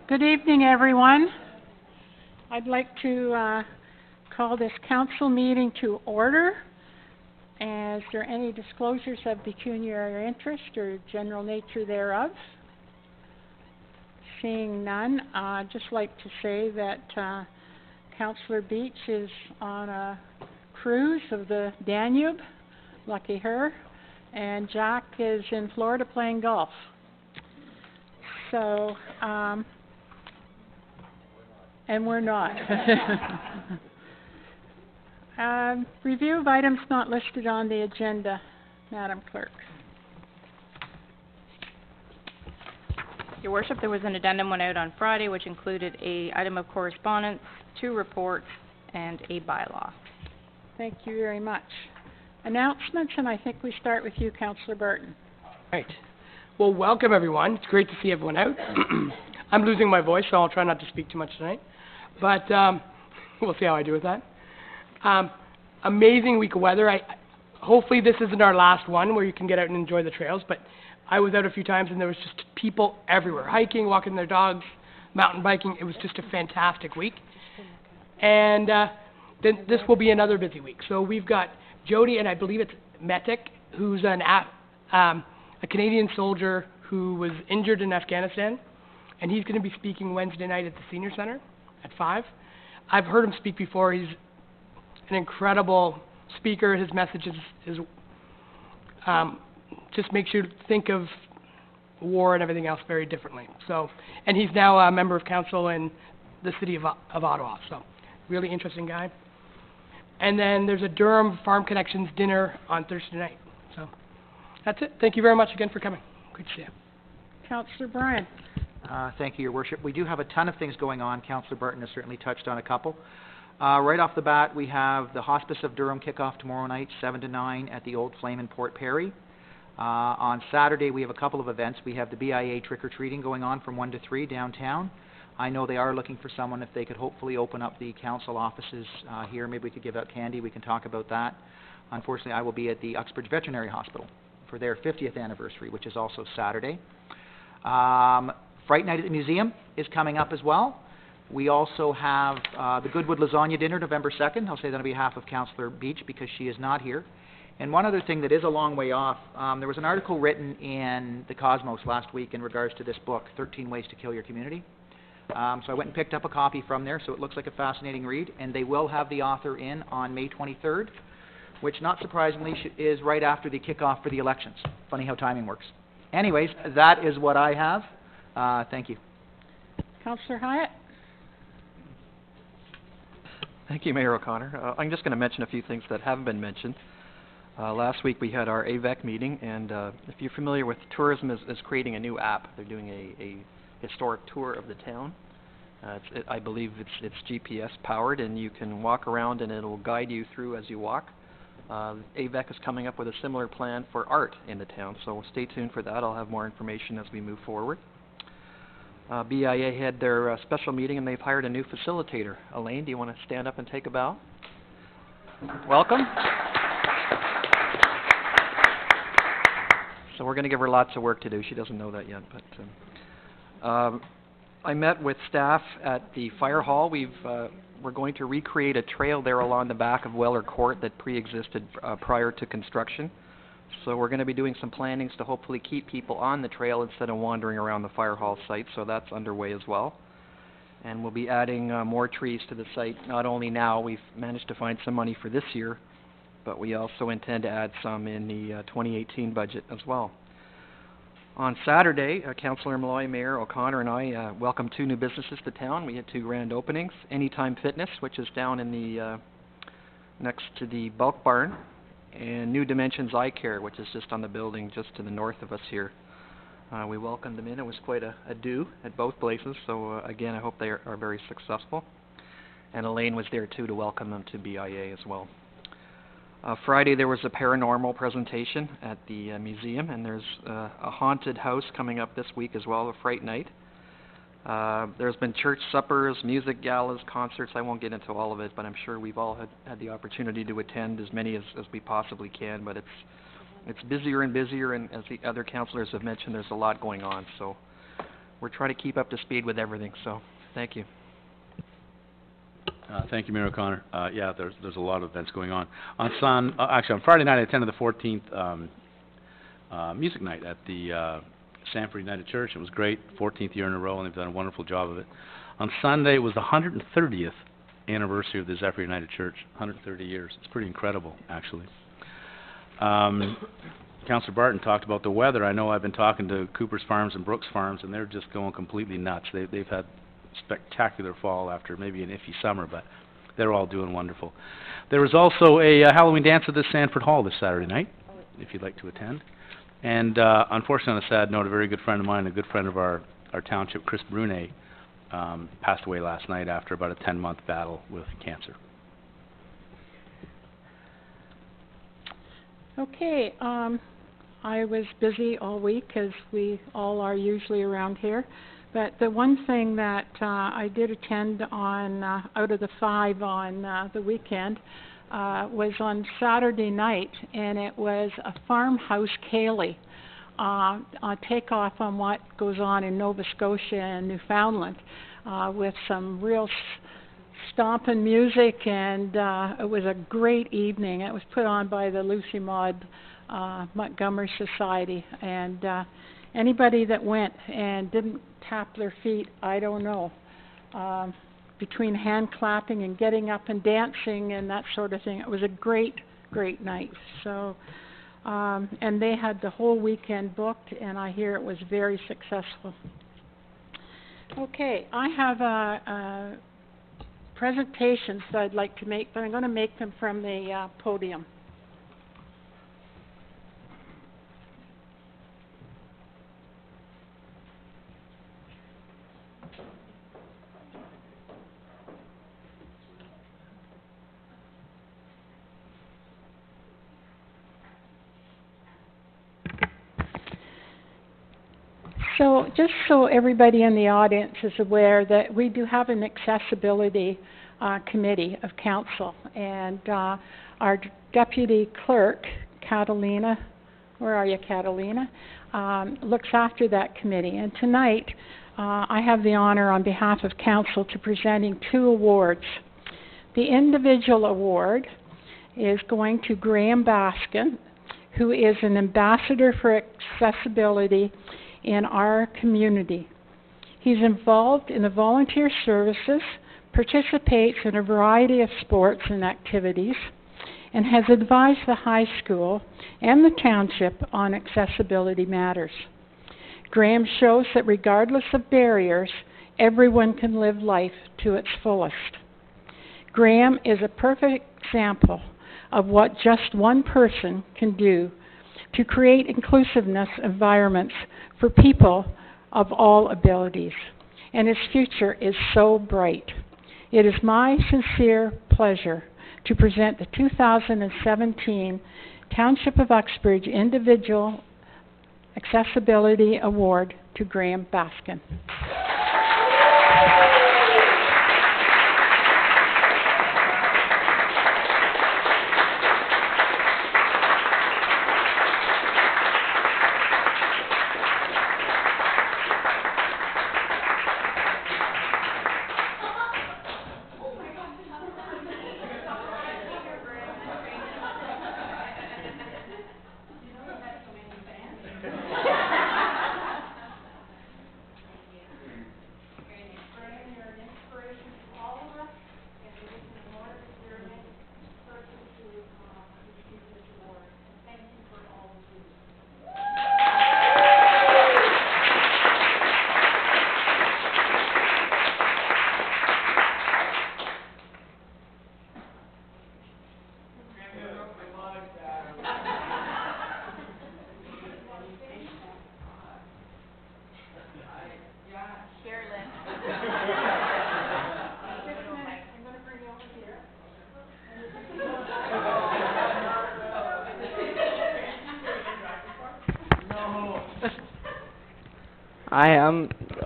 Good evening, everyone. I'd like to call this council meeting to order. Is there any disclosures of pecuniary interest or general nature thereof? Seeing none, I'd just like to say that Councillor Beach is on a cruise of the Danube, lucky her, and Jack is in Florida playing golf. So, and we're not. Review of items not listed on the agenda, Madam Clerk. Your Worship, there was an addendum went out on Friday which included an item of correspondence, 2 reports, and a bylaw. Thank you very much. Announcements, and I think we start with you, Councillor Barton. Right. Well, welcome everyone. It's great to see everyone out. I'm losing my voice, so I'll try not to speak too much tonight. But we'll see how I do with that. Amazing week of weather. Hopefully this isn't our last one where you can get out and enjoy the trails, but I was out a few times and there was just people everywhere, hiking, walking their dogs, mountain biking. It was just a fantastic week. And then this will be another busy week. So we've got Jody, and I believe it's Metic, who's a Canadian soldier who was injured in Afghanistan, and he's going to be speaking Wednesday night at the Senior Center at 5. I've heard him speak before. He's an incredible speaker. His message is just makes you think of war and everything else very differently. So, and he's now a member of council in the city of Ottawa. So, really interesting guy. And then there's a Durham Farm Connections dinner on Thursday night. So, that's it. Thank you very much again for coming. Good to see you. Councillor Bryan. Thank you, Your Worship. We do have a ton of things going on. Councillor Barton has certainly touched on a couple. Right off the bat, we have the Hospice of Durham kickoff tomorrow night, 7 to 9 at the Old Flame in Port Perry. On Saturday, we have a couple of events. We have the BIA trick-or-treating going on from 1 to 3 downtown. I know they are looking for someone if they could hopefully open up the council offices here. Maybe we could give out candy. We can talk about that. Unfortunately, I will be at the Uxbridge Veterinary Hospital for their 50th anniversary, which is also Saturday. Fright Night at the Museum is coming up as well. We also have the Goodwood Lasagna Dinner November 2nd. I'll say that on behalf of Councillor Beach because she is not here. And one other thing that is a long way off, there was an article written in the Cosmos last week in regards to this book, 13 Ways to Kill Your Community. So I went and picked up a copy from there, so it looks like a fascinating read. And they will have the author in on May 23rd, which not surprisingly is right after the kickoff for the elections. Funny how timing works. Anyways, that is what I have. Thank you. Councillor Hyatt. Thank you, Mayor O'Connor. I'm just going to mention a few things that haven't been mentioned. Last week we had our AVEC meeting, and if you're familiar with tourism, is creating a new app. They're doing a historic tour of the town. I believe it's GPS powered, and you can walk around and it'll guide you through as you walk. AVEC is coming up with a similar plan for art in the town, so stay tuned for that. I'll have more information as we move forward. BIA had their special meeting and they've hired a new facilitator. Elaine, do you want to stand up and take a bow? Welcome. So we're going to give her lots of work to do. She doesn't know that yet. But I met with staff at the fire hall. We're going to recreate a trail there along the back of Weller Court that pre-existed prior to construction. So we're going to be doing some plannings to hopefully keep people on the trail instead of wandering around the fire hall site, so that's underway as well. And we'll be adding more trees to the site. Not only now, we've managed to find some money for this year, but we also intend to add some in the 2018 budget as well. On Saturday, Councillor Malloy, Mayor O'Connor, and I welcomed 2 new businesses to town. We had 2 grand openings. Anytime Fitness, which is down in the next to the Bulk Barn, and New Dimensions Eye Care, which is just on the building just to the north of us here. We welcomed them in. It was quite a do at both places, so again, I hope they are very successful. And Elaine was there too to welcome them to BIA as well. Friday there was a paranormal presentation at the museum, and there's a haunted house coming up this week as well, a Fright Night. There's been church suppers, music galas, concerts. I won't get into all of it, but I'm sure we've all had the opportunity to attend as many as we possibly can. But it's busier and busier, and as the other councillors have mentioned, there's a lot going on. So we're trying to keep up to speed with everything, so thank you. Thank you, Mayor O'Connor. Yeah, there's a lot of events going on. Actually, on Friday night, I attended the 14th music night at the Sanford United Church. It was great, 14th year in a row, and they've done a wonderful job of it. On Sunday, it was the 130th anniversary of the Zephyr United Church, 130 years. It's pretty incredible, actually. Councillor Barton talked about the weather. I know I've been talking to Cooper's Farms and Brooks Farms, and they're just going completely nuts. They've had spectacular fall after maybe an iffy summer, but they're all doing wonderful. There was also a Halloween dance at the Sanford Hall this Saturday night, if you'd like to attend. And unfortunately, on a sad note, a very good friend of mine, a good friend of our township, Chris Brunet, passed away last night after about a 10-month battle with cancer. Okay, I was busy all week, as we all are usually around here. But the one thing that I did attend on, out of the 5 on the weekend, was on Saturday night, and it was a farmhouse Kaylee, a takeoff on what goes on in Nova Scotia and Newfoundland, with some real stomping music, and it was a great evening. It was put on by the Lucy Maud Montgomery Society, and anybody that went and didn't tap their feet, I don't know. Between hand clapping and getting up and dancing and that sort of thing, it was a great, great night. So, and they had the whole weekend booked, and I hear it was very successful. Okay, I have presentations that I'd like to make, but I'm going to make them from the podium. So just so everybody in the audience is aware that we do have an accessibility committee of council, and our deputy clerk, Catalina, where are you, Catalina, looks after that committee. And tonight I have the honor on behalf of council to presenting 2 awards. The individual award is going to Graham Baskin, who is an ambassador for accessibility in our community. He's involved in the volunteer services, participates in a variety of sports and activities, and has advised the high school and the township on accessibility matters. Graham shows that regardless of barriers, everyone can live life to its fullest. Graham is a perfect example of what just one person can do to create inclusiveness environments for people of all abilities, and his future is so bright. It is my sincere pleasure to present the 2017 Township of Uxbridge Individual Accessibility Award to Graham Baskin.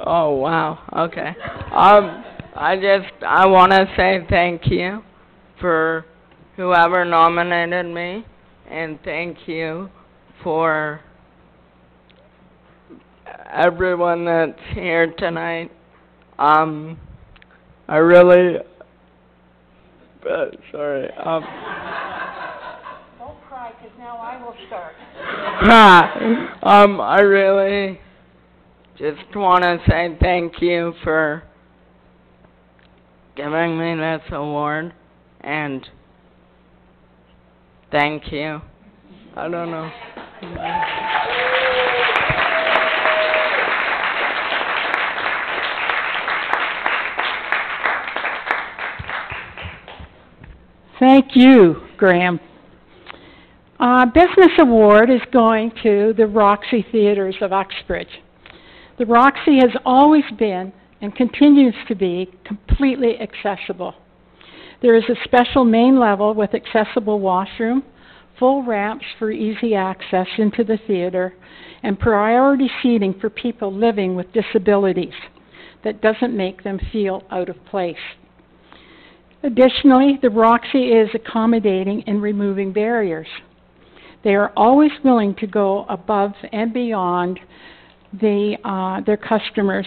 Oh wow, okay. I want to say thank you for whoever nominated me, and thank you for everyone that's here tonight. I really, sorry, Don't cry, 'cause now I will start. I really just want to say thank you for giving me this award, and thank you. I don't know. Thank you, Graham. Business Award is going to the Roxy Theatres of Uxbridge. The Roxy has always been and continues to be completely accessible. There is a special main level with accessible washroom, full ramps for easy access into the theater, and priority seating for people living with disabilities that doesn't make them feel out of place. Additionally, the Roxy is accommodating in removing barriers. They are always willing to go above and beyond their customers,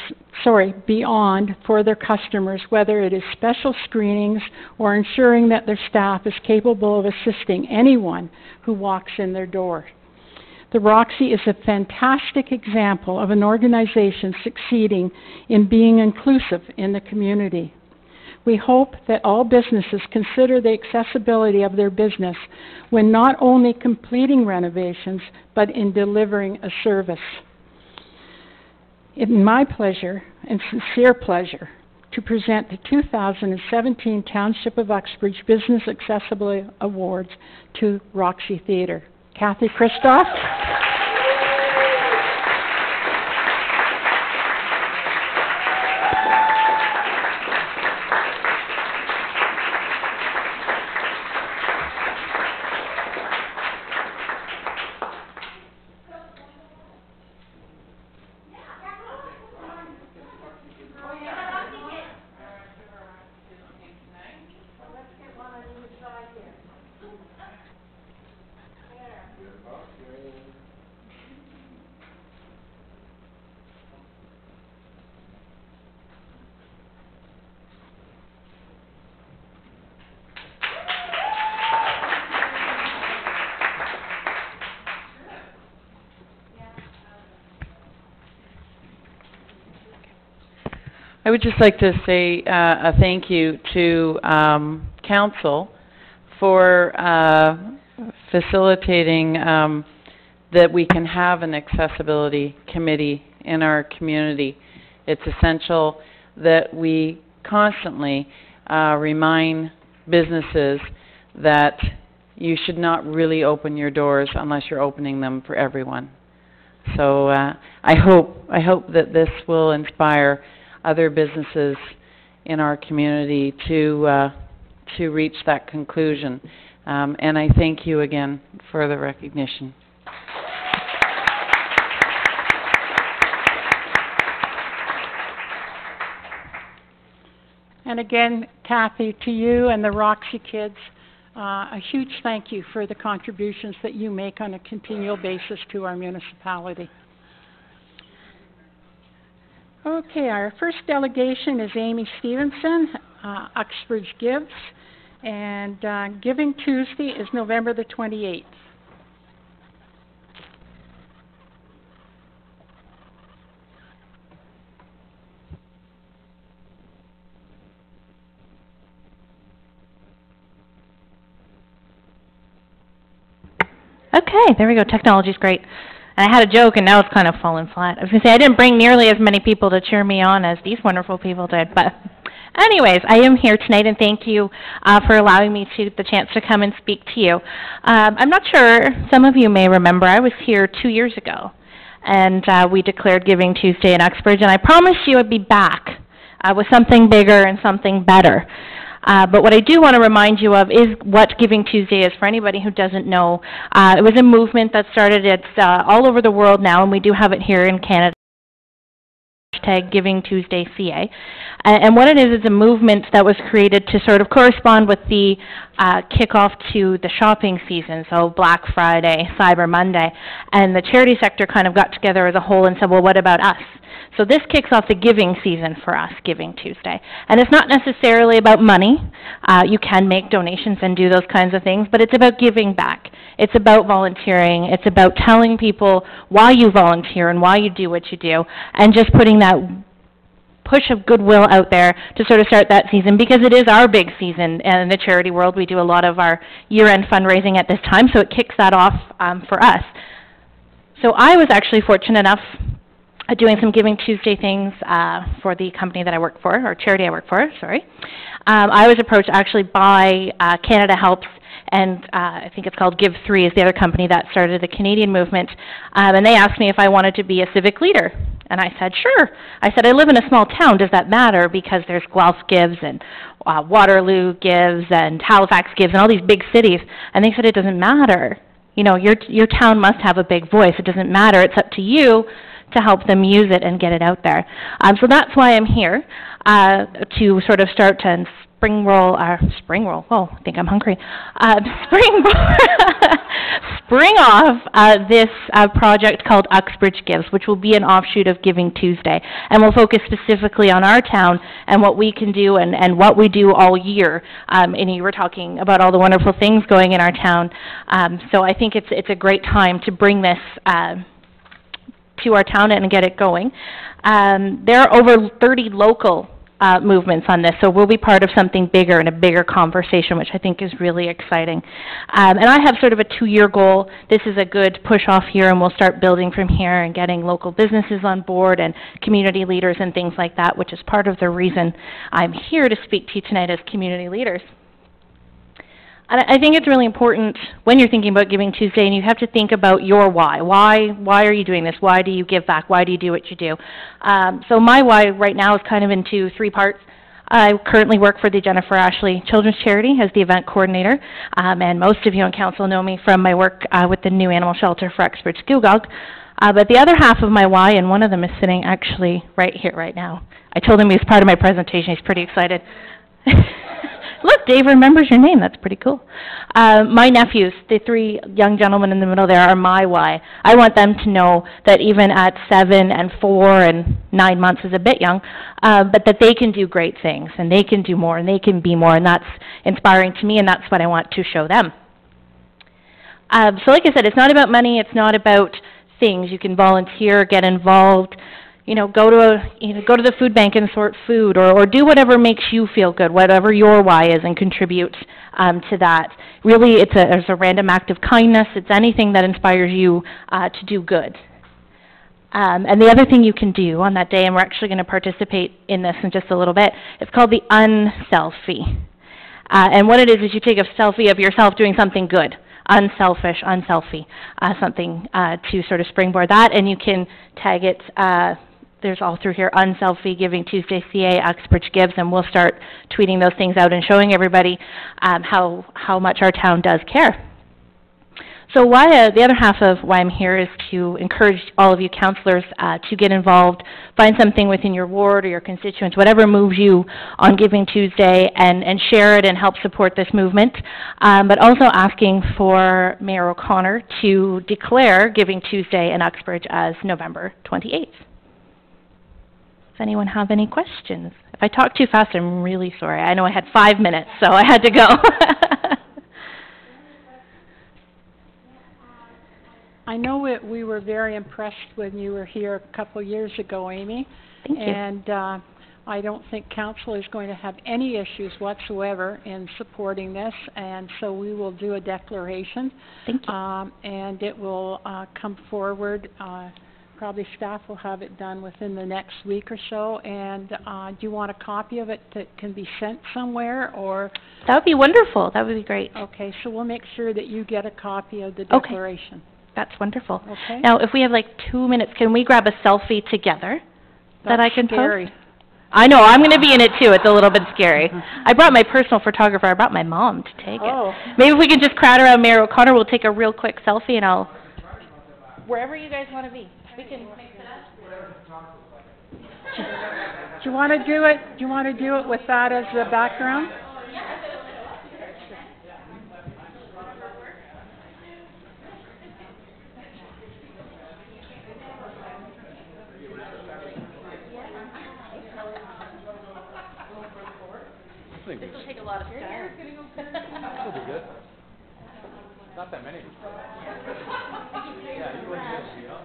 beyond for their customers, whether it is special screenings or ensuring that their staff is capable of assisting anyone who walks in their door. The Roxy is a fantastic example of an organization succeeding in being inclusive in the community. We hope that all businesses consider the accessibility of their business when not only completing renovations, but in delivering a service. It's my pleasure and sincere pleasure to present the 2017 Township of Uxbridge Business Accessibility Awards to Roxy Theatre. Kathy Christoph. I would just like to say a thank you to Council for facilitating that we can have an accessibility committee in our community. It's essential that we constantly remind businesses that you should not really open your doors unless you're opening them for everyone. So I hope that this will inspire other businesses in our community to reach that conclusion. And I thank you again for the recognition. And again, Kathy, to you and the Roxy kids, a huge thank you for the contributions that you make on a continual basis to our municipality. Okay, our first delegation is Amy Stevenson, Uxbridge Gives, and Giving Tuesday is November the 28th. Okay, there we go. Technology's great. And I had a joke, and now it's kind of fallen flat. I was going to say, I didn't bring nearly as many people to cheer me on as these wonderful people did. But anyways, I am here tonight, and thank you for allowing me the chance to come and speak to you. I'm not sure, some of you may remember, I was here 2 years ago, and we declared Giving Tuesday in Uxbridge, and I promised you I'd be back with something bigger and something better. But what I do want to remind you of is what Giving Tuesday is for anybody who doesn't know. It was a movement that started all over the world now, and we do have it here in Canada. hashtag GivingTuesdayCA. And what it is a movement that was created to sort of correspond with the kickoff to the shopping season, so Black Friday, Cyber Monday, and the charity sector kind of got together as a whole and said, well, what about us? So this kicks off the giving season for us, Giving Tuesday. And it's not necessarily about money. You can make donations and do those kinds of things, but it's about giving back. It's about volunteering. It's about telling people why you volunteer and why you do what you do, and just putting that push of goodwill out there to sort of start that season, because it is our big season in the charity world. We do a lot of our year-end fundraising at this time, so it kicks that off for us. So I was actually fortunate enough doing some Giving Tuesday things for the company that I work for, or charity I work for, sorry. I was approached actually by Canada Helps, and I think it's called Give3 is the other company that started the Canadian movement, and they asked me if I wanted to be a civic leader. And I said, sure. I said, I live in a small town. Does that matter? Because there's Guelph Gives and Waterloo Gives and Halifax Gives and all these big cities. And they said, it doesn't matter. You know, your town must have a big voice. It doesn't matter. It's up to you to help them use it and get it out there. So that's why I'm here, to sort of start to spring oh, I think I'm hungry, spring off this project called Uxbridge Gives, which will be an offshoot of Giving Tuesday, and we'll focus specifically on our town and what we can do and what we do all year. And you were talking about all the wonderful things going in our town, so I think it's a great time to bring this to our town and get it going. There are over 30 local movements on this, so we'll be part of something bigger and a bigger conversation, which I think is really exciting. And I have sort of a 2-year goal. This is a good push-off year, and we'll start building from here and getting local businesses on board and community leaders and things like that, which is part of the reason I'm here to speak to you tonight as community leaders. And I think it's really important when you're thinking about Giving Tuesday, and you have to think about your why. Why are you doing this? Why do you give back? Why do you do what you do? So my why right now is kind of into 3 parts. I currently work for the Jennifer Ashley Children's Charity as the event coordinator, and most of you on council know me from my work with the new animal shelter for Uxbridge Skugog. But the other half of my why, and one of them is sitting actually right here, right now. I told him he was part of my presentation. He's pretty excited. Look, Dave remembers your name. That's pretty cool. My nephews, the 3 young gentlemen in the middle there, are my why. I want them to know that even at 7 and 4 and 9 months is a bit young, but that they can do great things, and they can do more, and they can be more, and that's inspiring to me, and that's what I want to show them. So like I said, it's not about money. It's not about things. You can volunteer, get involved. You know, go to the food bank and sort food, or do whatever makes you feel good, whatever your why is, and contribute to that. Really, it's a random act of kindness. It's anything that inspires you to do good. And the other thing you can do on that day, and we're actually going to participate in this in just a little bit, it's called the unselfie. And what it is you take a selfie of yourself doing something good. Unselfish, unselfie, something to sort of springboard that, and you can tag it. There's all through here, Unselfie, Giving Tuesday CA, Uxbridge Gives, and we'll start tweeting those things out and showing everybody how much our town does care. So the other half of why I'm here is to encourage all of you councillors to get involved, find something within your ward or your constituents, whatever moves you on Giving Tuesday, and share it and help support this movement. But also asking for Mayor O'Connor to declare Giving Tuesday in Uxbridge as November 28th. Does anyone have any questions? If I talk too fast, I'm really sorry. I know I had 5 minutes, so I had to go. I know we were very impressed when you were here a couple years ago, Amy. Thank you. And I don't think council is going to have any issues whatsoever in supporting this, and so we will do a declaration. Thank you. And it will come forward. Probably staff will have it done within the next week or so. And do you want a copy of it that can be sent somewhere, or? That would be wonderful. That would be great. Okay, so we'll make sure that you get a copy of the declaration. That's wonderful. Okay. Now, if we have like 2 minutes, can we grab a selfie together that I can scary. post? I know, I'm going to be in it too. It's a little bit scary. I brought my personal photographer. I brought my mom to take it. Maybe if we can just crowd around Mayor O'Connor, we'll take a real quick selfie, and I'll... Wherever you guys want to be. We can mix it up. Do you want to do it? Do you want to do it with that as the background? This will take a lot of style. This will be good. Not that many. Yeah, you wouldn't get to,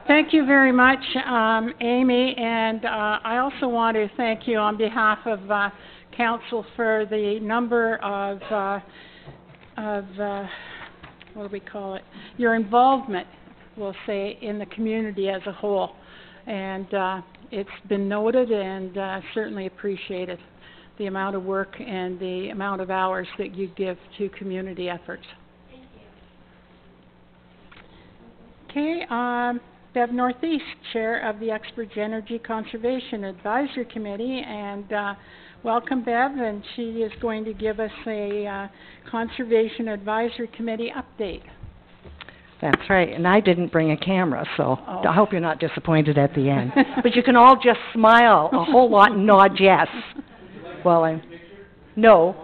Thank you very much, Amy, and I also want to thank you on behalf of Council for the number of what do we call it? Your involvement, we'll say, in the community as a whole, and it's been noted and certainly appreciated, the amount of work and the amount of hours that you give to community efforts. Okay, Bev Northeast, Chair of the Uxbridge Energy Conservation Advisory Committee, and welcome Bev, and she is going to give us a Conservation Advisory Committee update. That's right, and I didn't bring a camera, so I hope you're not disappointed at the end. But you can all just smile a whole lot and nod yes. Well, no,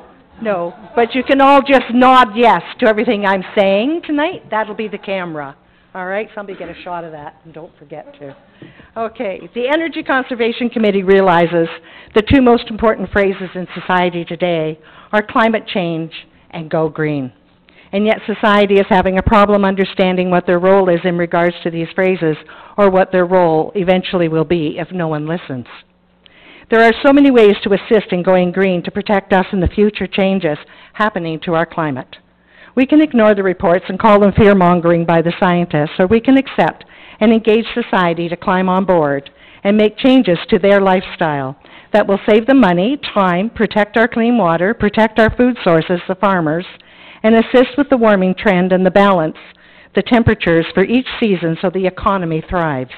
but you can all just nod yes to everything I'm saying tonight. That'll be the camera. All right, somebody get a shot of that, and don't forget to. Okay, the Energy Conservation Committee realizes the two most important phrases in society today are climate change and go green. And yet society is having a problem understanding what their role is in regards to these phrases, or what their role eventually will be if no one listens. There are so many ways to assist in going green to protect us in the future changes happening to our climate. We can ignore the reports and call them fear-mongering by the scientists, or we can accept and engage society to climb on board and make changes to their lifestyle that will save them money, time, protect our clean water, protect our food sources, the farmers, and assist with the warming trend and the balance, the temperatures for each season so the economy thrives.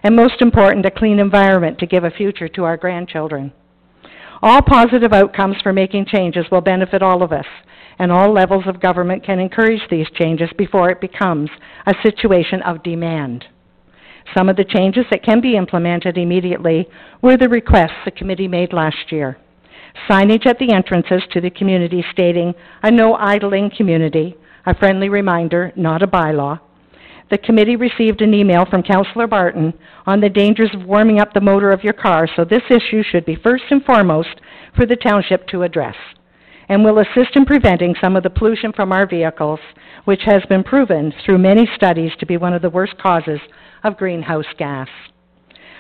And most important, a clean environment to give a future to our grandchildren. All positive outcomes for making changes will benefit all of us, and all levels of government can encourage these changes before it becomes a situation of demand. Some of the changes that can be implemented immediately were the requests the committee made last year. Signage at the entrances to the community stating a no idling community, a friendly reminder, not a bylaw. The committee received an email from Councillor Barton on the dangers of warming up the motor of your car, so this issue should be first and foremost for the township to address, and will assist in preventing some of the pollution from our vehicles, which has been proven through many studies to be one of the worst causes of greenhouse gas.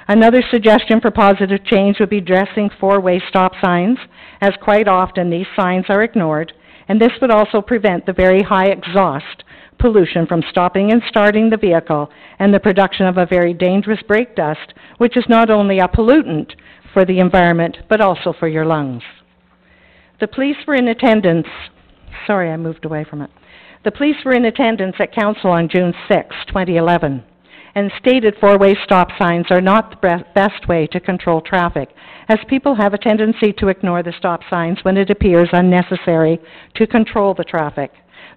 Another suggestion for positive change would be addressing four-way stop signs, as quite often these signs are ignored, and this would also prevent the very high exhaust pollution from stopping and starting the vehicle and the production of a very dangerous brake dust, which is not only a pollutant for the environment, but also for your lungs. The police were in attendance, sorry I moved away from it. The police were in attendance at Council on June 6, 2011, and stated four-way stop signs are not the best way to control traffic, as people have a tendency to ignore the stop signs when it appears unnecessary to control the traffic.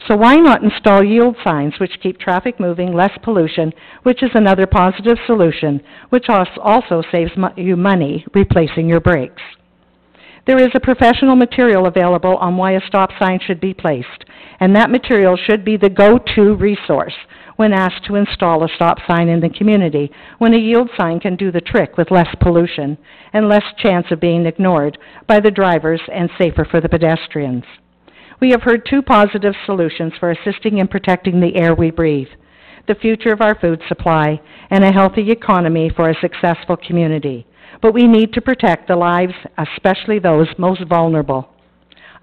So why not install yield signs which keep traffic moving, less pollution, which is another positive solution, which also saves you money replacing your brakes. There is a professional material available on why a stop sign should be placed, and that material should be the go-to resource when asked to install a stop sign in the community, when a yield sign can do the trick with less pollution and less chance of being ignored by the drivers and safer for the pedestrians. We have heard two positive solutions for assisting in protecting the air we breathe, the future of our food supply, and a healthy economy for a successful community. But we need to protect the lives, especially those most vulnerable,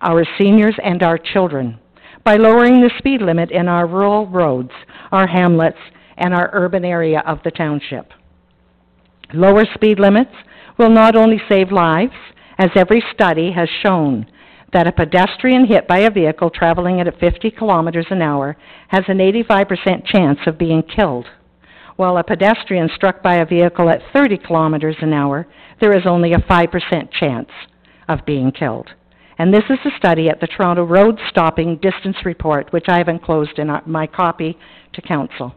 our seniors and our children. by lowering the speed limit in our rural roads, our hamlets, and our urban area of the township. Lower speed limits will not only save lives, as every study has shown that a pedestrian hit by a vehicle traveling at 50 kilometers an hour has an 85% chance of being killed, while a pedestrian struck by a vehicle at 30 kilometers an hour, there is only a 5% chance of being killed. And this is a study at the Toronto Road Stopping Distance Report, which I have enclosed in my copy to Council.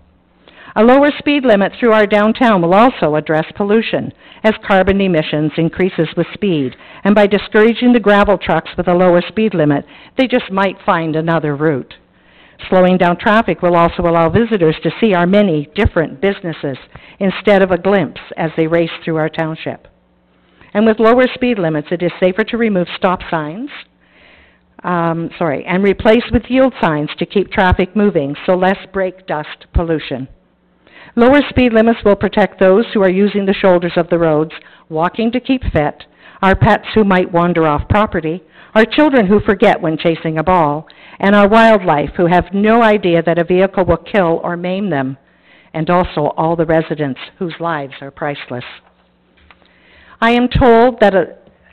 A lower speed limit through our downtown will also address pollution, as carbon emissions increases with speed, and by discouraging the gravel trucks with a lower speed limit, they just might find another route. Slowing down traffic will also allow visitors to see our many different businesses instead of a glimpse as they race through our township. And with lower speed limits, it is safer to remove stop signs, and replace with yield signs to keep traffic moving, so less brake dust pollution. Lower speed limits will protect those who are using the shoulders of the roads, walking to keep fit, our pets who might wander off property, our children who forget when chasing a ball, and our wildlife who have no idea that a vehicle will kill or maim them, and also all the residents whose lives are priceless. I am told that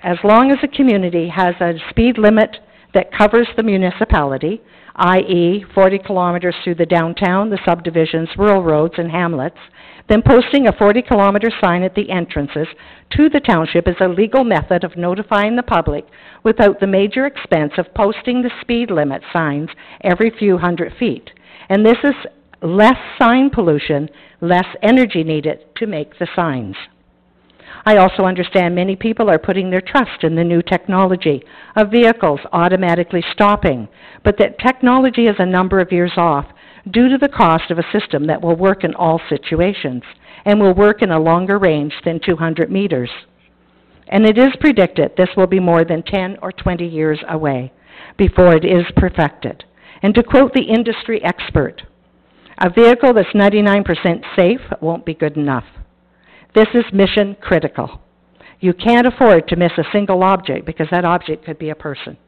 as long as a community has a speed limit that covers the municipality, i.e. 40 kilometers through the downtown, the subdivisions, rural roads, and hamlets, then posting a 40-kilometer sign at the entrances to the township is a legal method of notifying the public without the major expense of posting the speed limit signs every few hundred feet. And this is less sign pollution, less energy needed to make the signs. I also understand many people are putting their trust in the new technology of vehicles automatically stopping, but that technology is a number of years off due to the cost of a system that will work in all situations and will work in a longer range than 200 meters. And it is predicted this will be more than 10 or 20 years away before it is perfected. And to quote the industry expert, a vehicle that's 99% safe won't be good enough. This is mission critical. You can't afford to miss a single object because that object could be a person.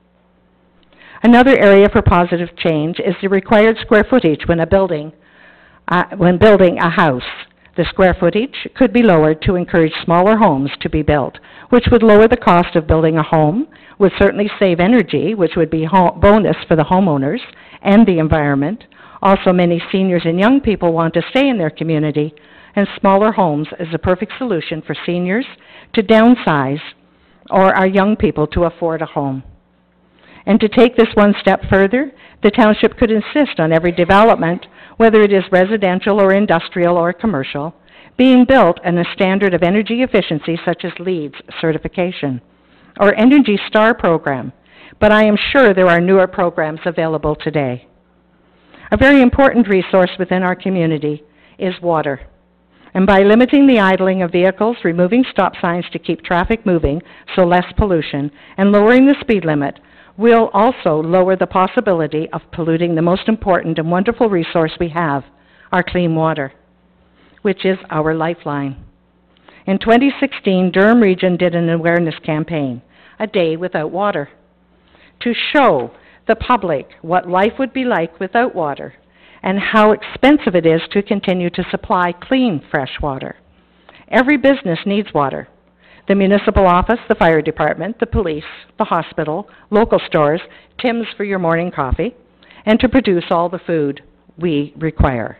Another area for positive change is the required square footage when building a house. The square footage could be lowered to encourage smaller homes to be built, which would lower the cost of building a home, would certainly save energy, which would be a bonus for the homeowners and the environment. Also, many seniors and young people want to stay in their community, and smaller homes is a perfect solution for seniors to downsize or our young people to afford a home. And to take this one step further, the township could insist on every development, whether it is residential or industrial or commercial, being built in a standard of energy efficiency such as LEED certification or Energy Star program, but I am sure there are newer programs available today. A very important resource within our community is water. And by limiting the idling of vehicles, removing stop signs to keep traffic moving, so less pollution, and lowering the speed limit, will also lower the possibility of polluting the most important and wonderful resource we have, our clean water, which is our lifeline. In 2016, Durham Region did an awareness campaign, A Day Without Water, to show the public what life would be like without water, and how expensive it is to continue to supply clean, fresh water. Every business needs water. The municipal office, the fire department, the police, the hospital, local stores, Tim's for your morning coffee, and to produce all the food we require.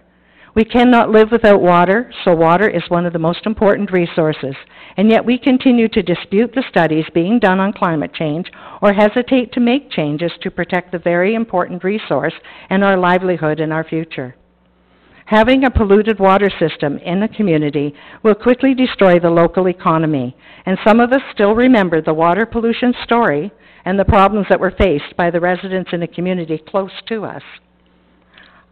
We cannot live without water, so water is one of the most important resources, and yet we continue to dispute the studies being done on climate change or hesitate to make changes to protect the very important resource and our livelihood and our future. Having a polluted water system in a community will quickly destroy the local economy, and some of us still remember the water pollution story and the problems that were faced by the residents in a community close to us.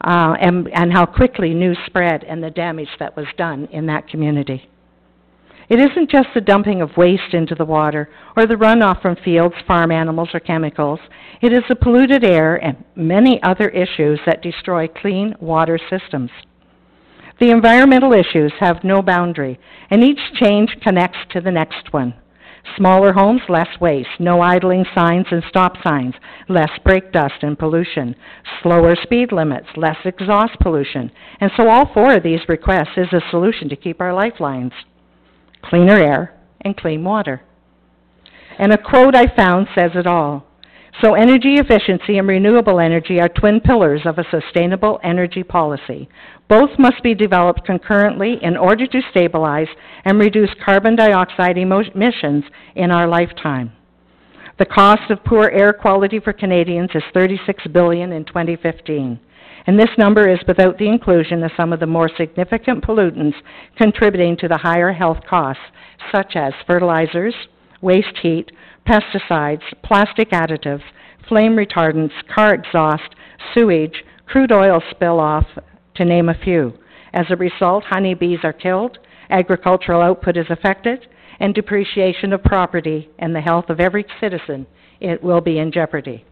And how quickly news spread and the damage that was done in that community. It isn't just the dumping of waste into the water or the runoff from fields, farm animals, or chemicals. It is the polluted air and many other issues that destroy clean water systems. The environmental issues have no boundary, and each change connects to the next one. Smaller homes, less waste, no idling signs and stop signs, less brake dust and pollution, slower speed limits, less exhaust pollution. And so all four of these requests is a solution to keep our lifelines: cleaner air and clean water. And a quote I found says it all. So energy efficiency and renewable energy are twin pillars of a sustainable energy policy. Both must be developed concurrently in order to stabilize and reduce carbon dioxide emissions in our lifetime. The cost of poor air quality for Canadians is $36 billion in 2015. And this number is without the inclusion of some of the more significant pollutants contributing to the higher health costs, such as fertilizers, waste heat, pesticides, plastic additives, flame retardants, car exhaust, sewage, crude oil spill-off, to name a few. As a result, honeybees are killed, agricultural output is affected, and depreciation of property and the health of every citizen, it will be in jeopardy.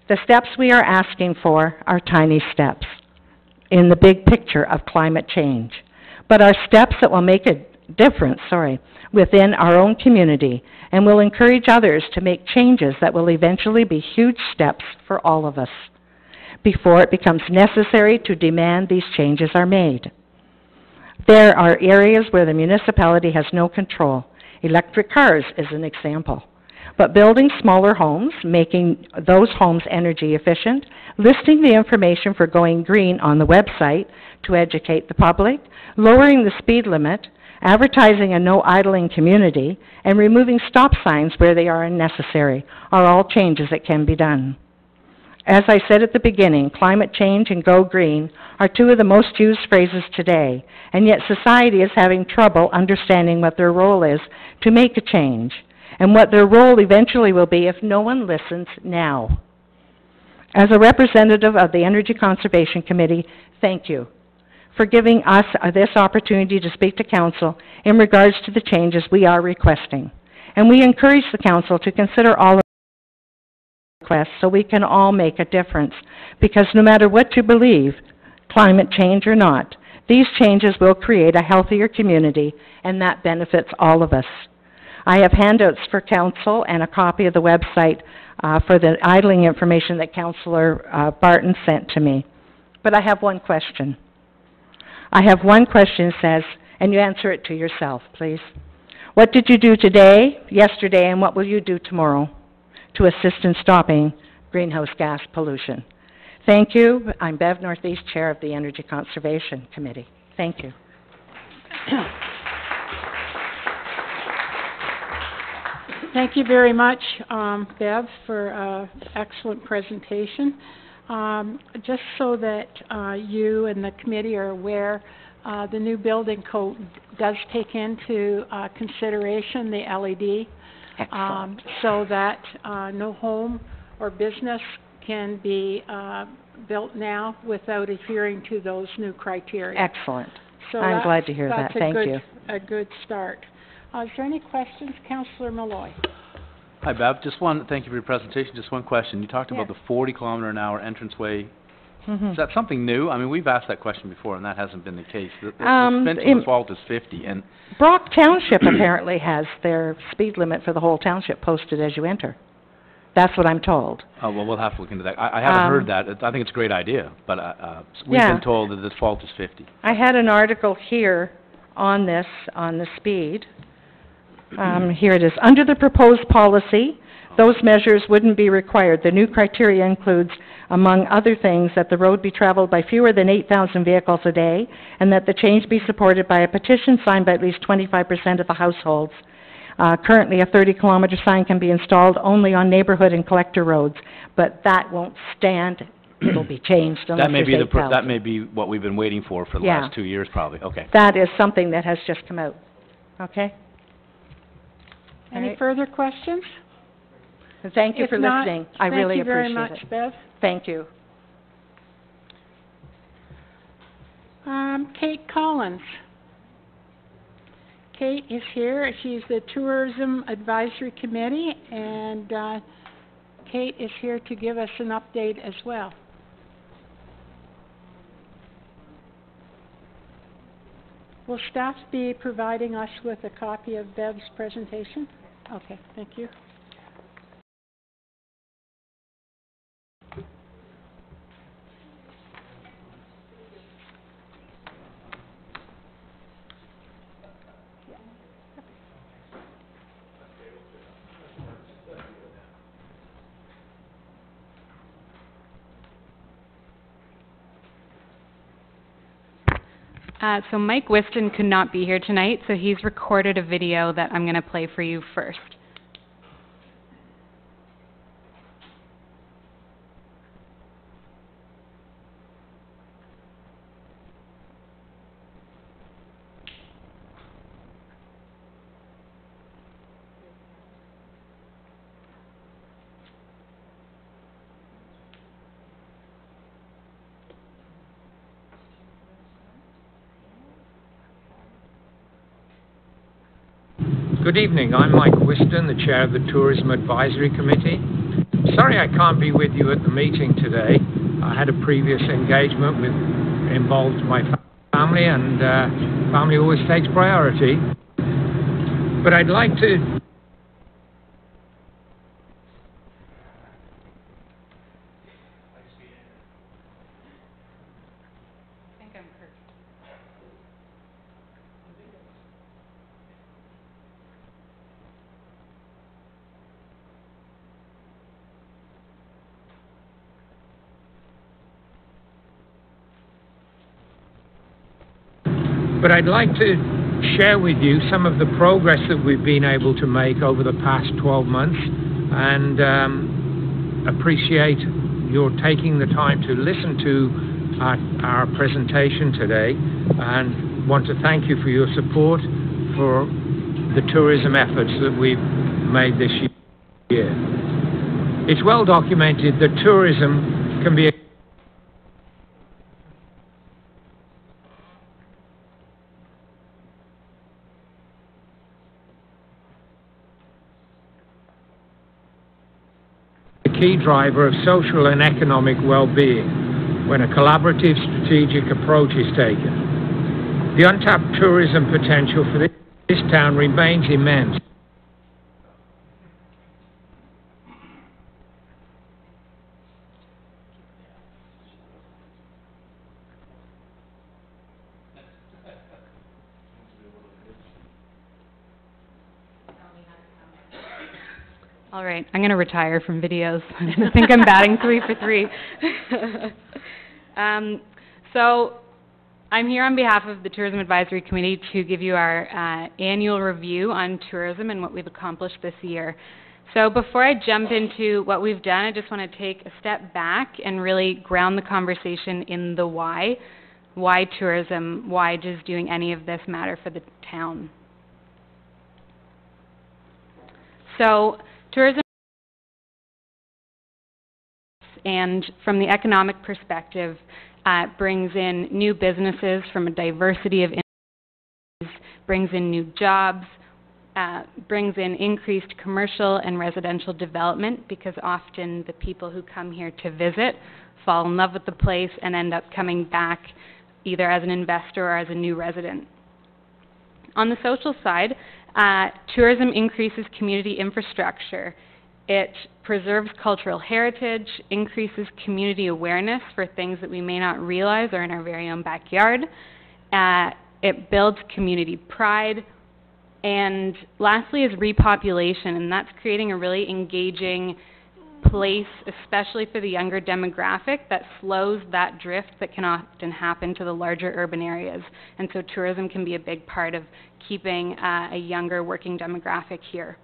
The steps we are asking for are tiny steps in the big picture of climate change, but are steps that will make a difference, within our own community, and will encourage others to make changes that will eventually be huge steps for all of us before it becomes necessary to demand these changes are made. There are areas where the municipality has no control. Electric cars is an example. But building smaller homes, making those homes energy efficient, listing the information for going green on the website to educate the public, lowering the speed limit, advertising a no idling community, and removing stop signs where they are unnecessary are all changes that can be done. As I said at the beginning, climate change and go green are two of the most used phrases today, and yet society is having trouble understanding what their role is to make a change, and what their role eventually will be if no one listens now. As a representative of the Energy Conservation Committee, thank you for giving us this opportunity to speak to Council in regards to the changes we are requesting. And we encourage the Council to consider all of the requests so we can all make a difference. Because no matter what you believe, climate change or not, these changes will create a healthier community, and that benefits all of us. I have handouts for Council and a copy of the website for the idling information that Councillor Barton sent to me. But I have one question. I have one question that says, and you answer it to yourself, please. What did you do today, yesterday, and what will you do tomorrow to assist in stopping greenhouse gas pollution? Thank you. I'm Bev Northeast, Chair of the Energy Conservation Committee. Thank you. Thank you very much, Bev, for an excellent presentation. Just so that you and the committee are aware, the new building code does take into consideration the LED, so that no home or business can be built now without adhering to those new criteria. Excellent. So I'm glad to hear that. Thank you. That's a good start. Is there any questions, Councillor Malloy? Hi, Bev. Thank you for your presentation. Just one question. You talked about Yes. the 40-kilometer-an-hour entranceway. Mm-hmm. Is that something new? I mean, we've asked that question before, and that hasn't been the case. The suspension default is 50, and Brock Township apparently has their speed limit for the whole township posted as you enter. That's what I'm told. oh, well, we'll have to look into that. I haven't heard that. I think it's a great idea, but we've Yeah. been told that the default is 50. I had an article here on this, on the speed. Here it is. Under the proposed policy, those measures wouldn't be required. The new criteria includes, among other things, that the road be traveled by fewer than 8,000 vehicles a day, and that the change be supported by a petition signed by at least 25% of the households. Currently, a 30-kilometer sign can be installed only on neighborhood and collector roads, but that won't stand. It'll be changed unless That may there's be 8,000. that may be what we've been waiting for the Yeah. last 2 years, probably. Okay. That is something that has just come out. Okay? Any Alright. further questions? And thank you If for not, listening. I really appreciate Thank you very much, Bev. Thank you. Kate Collins. Kate is here. She's the Tourism Advisory Committee, and Kate is here to give us an update as well. Will staff be providing us with a copy of Bev's presentation? Okay, thank you. So Mike Whiston could not be here tonight, so he's recorded a video that I'm going to play for you first. Good evening. I'm Mike Whiston, the Chair of the Tourism Advisory Committee. Sorry I can't be with you at the meeting today. I had a previous engagement with involved my family, and family always takes priority. But I'd like to But I'd like to share with you some of the progress that we've been able to make over the past 12 months and appreciate your taking the time to listen to our presentation today, and want to thank you for your support for the tourism efforts that we've made this year. It's well documented that tourism can be key driver of social and economic well-being when a collaborative strategic approach is taken. The untapped tourism potential for this town remains immense. All right, I'm going to retire from videos. I think I'm batting 3 for 3. So I'm here on behalf of the Tourism Advisory Committee to give you our annual review on tourism and what we've accomplished this year. So before I jump into what we've done, I just want to take a step back and really ground the conversation in the why. Why tourism? Why does doing any of this matter for the town? So tourism, and from the economic perspective, brings in new businesses from a diversity of industries, brings in new jobs, brings in increased commercial and residential development, because often the people who come here to visit fall in love with the place and end up coming back either as an investor or as a new resident. On the social side, tourism increases community infrastructure. It preserves cultural heritage, increases community awareness for things that we may not realize are in our very own backyard. It builds community pride. And lastly is repopulation, and that's creating a really engaging place, especially for the younger demographic, that slows that drift that can often happen to the larger urban areas. And so tourism can be a big part of keeping a younger working demographic here.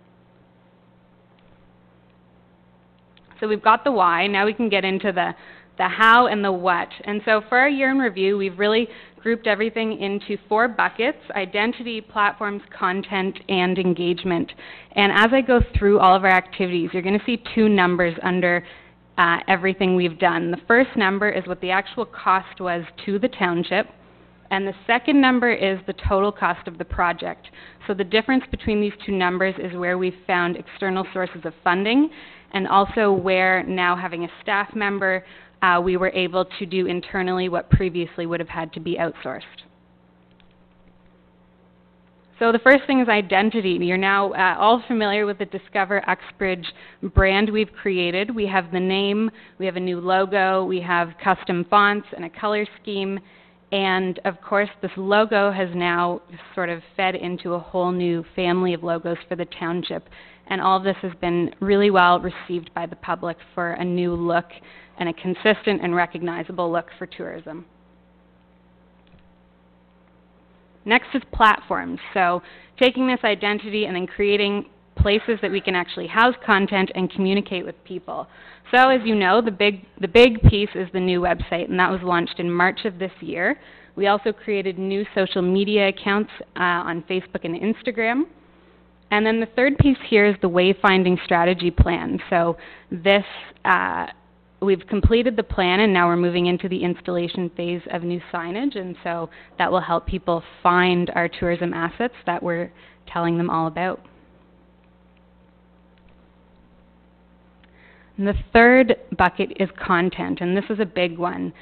So we've got the why. Now we can get into the how and the what. And so for our year in review, we've really grouped everything into 4 buckets: identity, platforms, content, and engagement. And as I go through all of our activities, you're going to see 2 numbers under everything we've done. The first number is what the actual cost was to the township, and the second number is the total cost of the project. So the difference between these 2 numbers is where we've found external sources of funding, and also where, now having a staff member, we were able to do internally what previously would have had to be outsourced. So the first thing is identity. You're now all familiar with the Discover Uxbridge brand we've created. We have the name, we have a new logo, we have custom fonts and a color scheme, and of course this logo has now sort of fed into a whole new family of logos for the township. And all of this has been really well received by the public for a new look and a consistent and recognizable look for tourism. Next is platforms. So taking this identity and then creating places that we can actually house content and communicate with people. So as you know, the big piece is the new website, and that was launched in March of this year. We also created new social media accounts on Facebook and Instagram. And then the third piece here is the wayfinding strategy plan. So this, we've completed the plan, and now we're moving into the installation phase of new signage, and so that will help people find our tourism assets that we're telling them all about. And the third bucket is content, and this is a big one.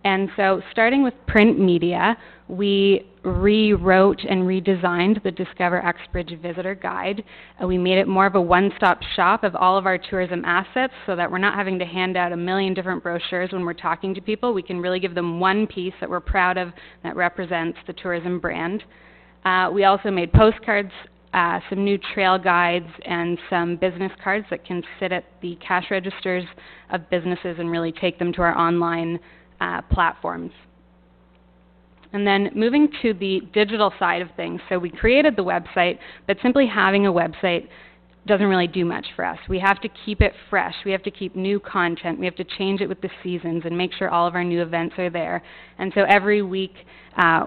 And so starting with print media, we rewrote and redesigned the Discover Uxbridge Visitor Guide. We made it more of a one-stop shop of all of our tourism assets so that we're not having to hand out a million different brochures when we're talking to people. We can really give them one piece that we're proud of that represents the tourism brand. We also made postcards, some new trail guides, and some business cards that can sit at the cash registers of businesses and really take them to our online platforms. And then moving to the digital side of things, so we created the website, but simply having a website doesn't really do much for us. We have to keep it fresh. We have to keep new content. We have to change it with the seasons and make sure all of our new events are there. And so every week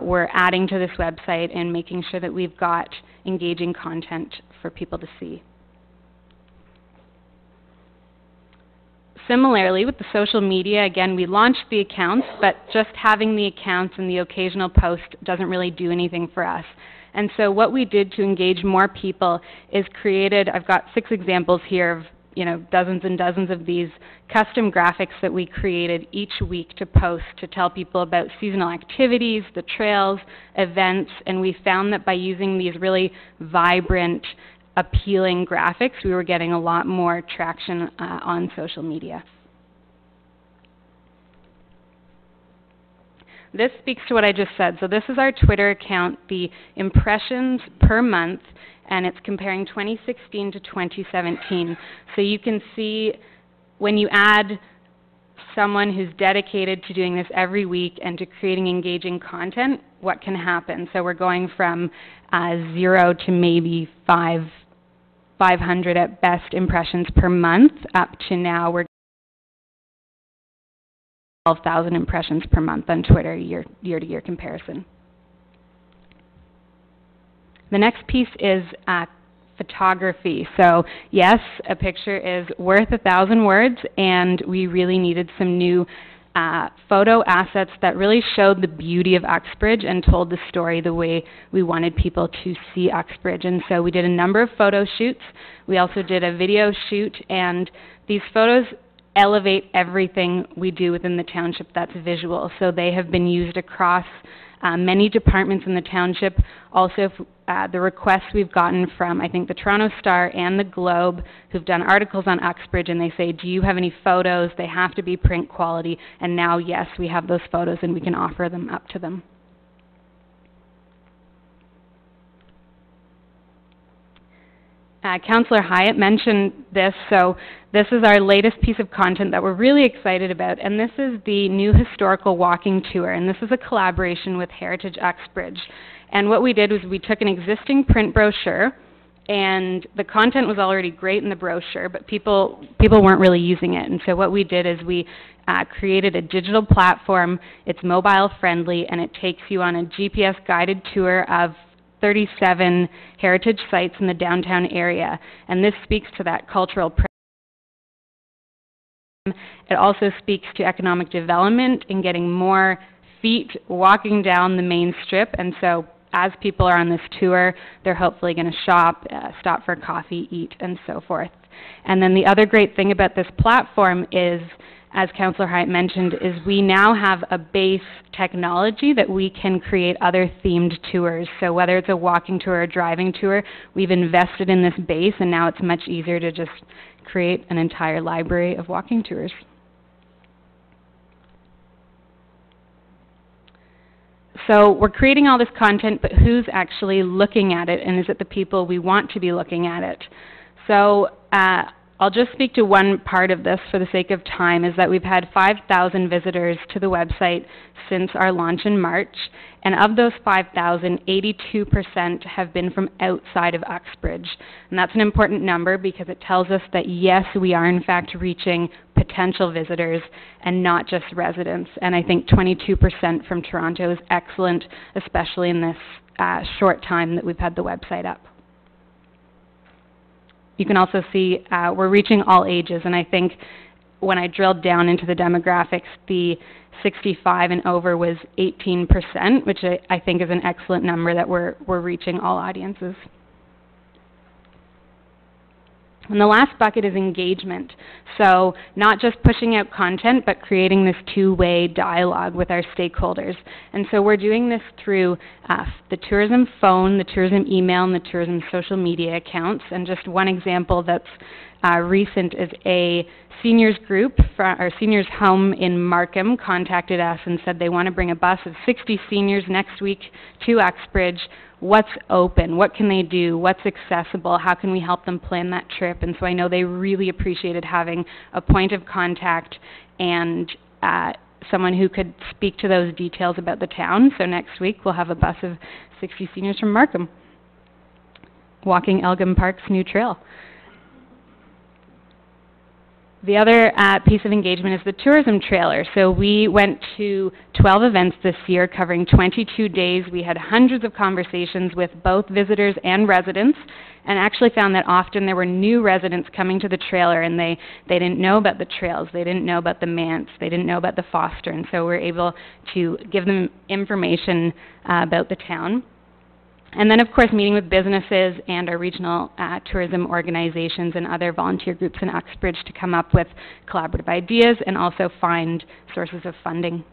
we're adding to this website and making sure that we've got engaging content for people to see. Similarly, with the social media, again, we launched the accounts, but just having the accounts and the occasional post doesn't really do anything for us. And so what we did to engage more people is created, I've got 6 examples here of dozens and dozens of these custom graphics that we created each week to post to tell people about seasonal activities, the trails, events, and we found that by using these really vibrant, appealing graphics, we were getting a lot more traction on social media. This speaks to what I just said. So this is our Twitter account, the impressions per month, and it's comparing 2016 to 2017. So you can see when you add someone who's dedicated to doing this every week and to creating engaging content, what can happen. So we're going from 0 to maybe 500 at best impressions per month, up to now we're 12,000 impressions per month on Twitter, year-to-year comparison. The next piece is photography. So yes, a picture is worth 1,000 words, and we really needed some new photo assets that really showed the beauty of Uxbridge and told the story the way we wanted people to see Uxbridge. And so we did a number of photo shoots. We also did a video shoot, and these photos elevate everything we do within the township that's visual. So they have been used across many departments in the township. Also, the requests we've gotten from, I think, the Toronto Star and the Globe, who've done articles on Uxbridge, and they say, do you have any photos? They have to be print quality. And now, yes, we have those photos, and we can offer them up to them. Councillor Hyatt mentioned this, so this is our latest piece of content that we're really excited about, and this is the new historical walking tour, and this is a collaboration with Heritage Uxbridge. And what we did was we took an existing print brochure, and the content was already great in the brochure, but people weren't really using it. And so what we did is we created a digital platform. It's mobile friendly, and it takes you on a GPS guided tour of 37 heritage sites in the downtown area, and this speaks to that cultural presence. It also speaks to economic development and getting more feet walking down the main strip, and so as people are on this tour, they're hopefully going to shop, stop for coffee, eat, and so forth. And then the other great thing about this platform is as Councillor Hyatt mentioned, is we now have a base technology that we can create other themed tours. So whether it's a walking tour or a driving tour, we've invested in this base, and now it's much easier to just create an entire library of walking tours. So we're creating all this content, but who's actually looking at it, and is it the people we want to be looking at it? So I'll just speak to one part of this for the sake of time, is that we've had 5,000 visitors to the website since our launch in March, and of those 5,000, 82% have been from outside of Uxbridge. And that's an important number because it tells us that yes, we are in fact reaching potential visitors and not just residents. And I think 22% from Toronto is excellent, especially in this short time that we've had the website up. You can also see we're reaching all ages, and I think when I drilled down into the demographics, the 65 and over was 18%, which I think is an excellent number that we're reaching all audiences. And the last bucket is engagement. So not just pushing out content, but creating this two-way dialogue with our stakeholders. And so we're doing this through the tourism phone, the tourism email, and the tourism social media accounts. And just one example that's recent is a seniors group, our seniors home in Markham contacted us and said they want to bring a bus of 60 seniors next week to Uxbridge. What's open? What can they do? What's accessible? How can we help them plan that trip? And so I know they really appreciated having a point of contact and someone who could speak to those details about the town. So next week we'll have a bus of 60 seniors from Markham walking Elgin Park's new trail. The other piece of engagement is the tourism trailer. So we went to 12 events this year covering 22 days. We had hundreds of conversations with both visitors and residents, and actually found that often there were new residents coming to the trailer and they didn't know about the trails, they didn't know about the manse, they didn't know about the Foster, and so we're able to give them information about the town. And then, of course, meeting with businesses and our regional tourism organizations and other volunteer groups in Uxbridge to come up with collaborative ideas and also find sources of funding.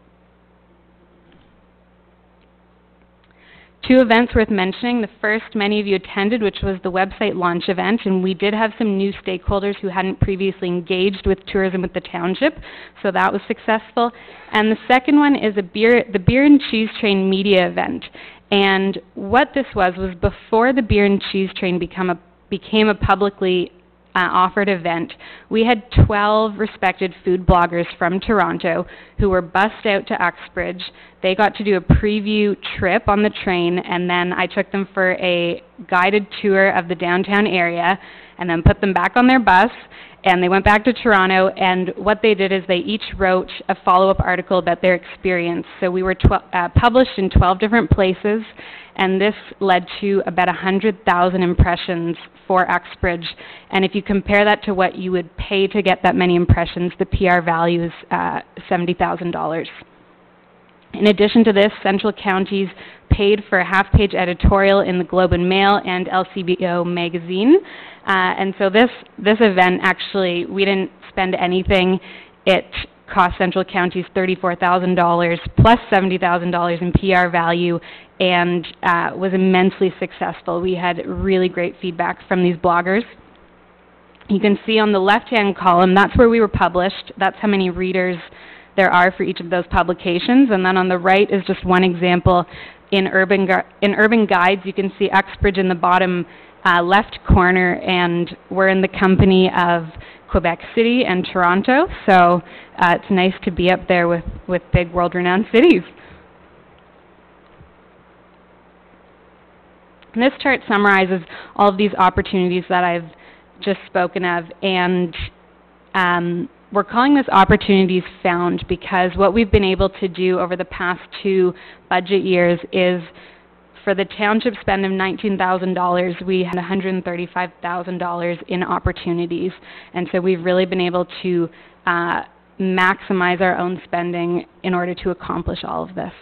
Two events worth mentioning. The first, many of you attended, which was the website launch event, and we did have some new stakeholders who hadn't previously engaged with tourism with the township, so that was successful. And the second one is the Beer and Cheese Train media event. And what this was before the Beer and Cheese Train became a publicly offered event, we had 12 respected food bloggers from Toronto who were bussed out to Uxbridge. They got to do a preview trip on the train, and then I took them for a guided tour of the downtown area and then put them back on their bus, and they went back to Toronto, and what they did is they each wrote a follow-up article about their experience. So we were published in 12 different places, and this led to about 100,000 impressions for Uxbridge. And if you compare that to what you would pay to get that many impressions, the PR value is $70,000. In addition to this, Central Counties paid for a half-page editorial in the Globe and Mail and LCBO magazine. And so this event, actually, we didn't spend anything. It cost Central Counties $34,000 plus $70,000 in PR value, and was immensely successful. We had really great feedback from these bloggers. You can see on the left-hand column, that's where we were published. That's how many readers there are for each of those publications. And then on the right is just one example. In Urban Guides, you can see Uxbridge in the bottom left corner, and we're in the company of Quebec City and Toronto, so it's nice to be up there with big world-renowned cities. And this chart summarizes all of these opportunities that I've just spoken of, and we're calling this Opportunities Found because what we've been able to do over the past 2 budget years is, for the township spend of $19,000, we had $135,000 in opportunities. And so we've really been able to maximize our own spending in order to accomplish all of this.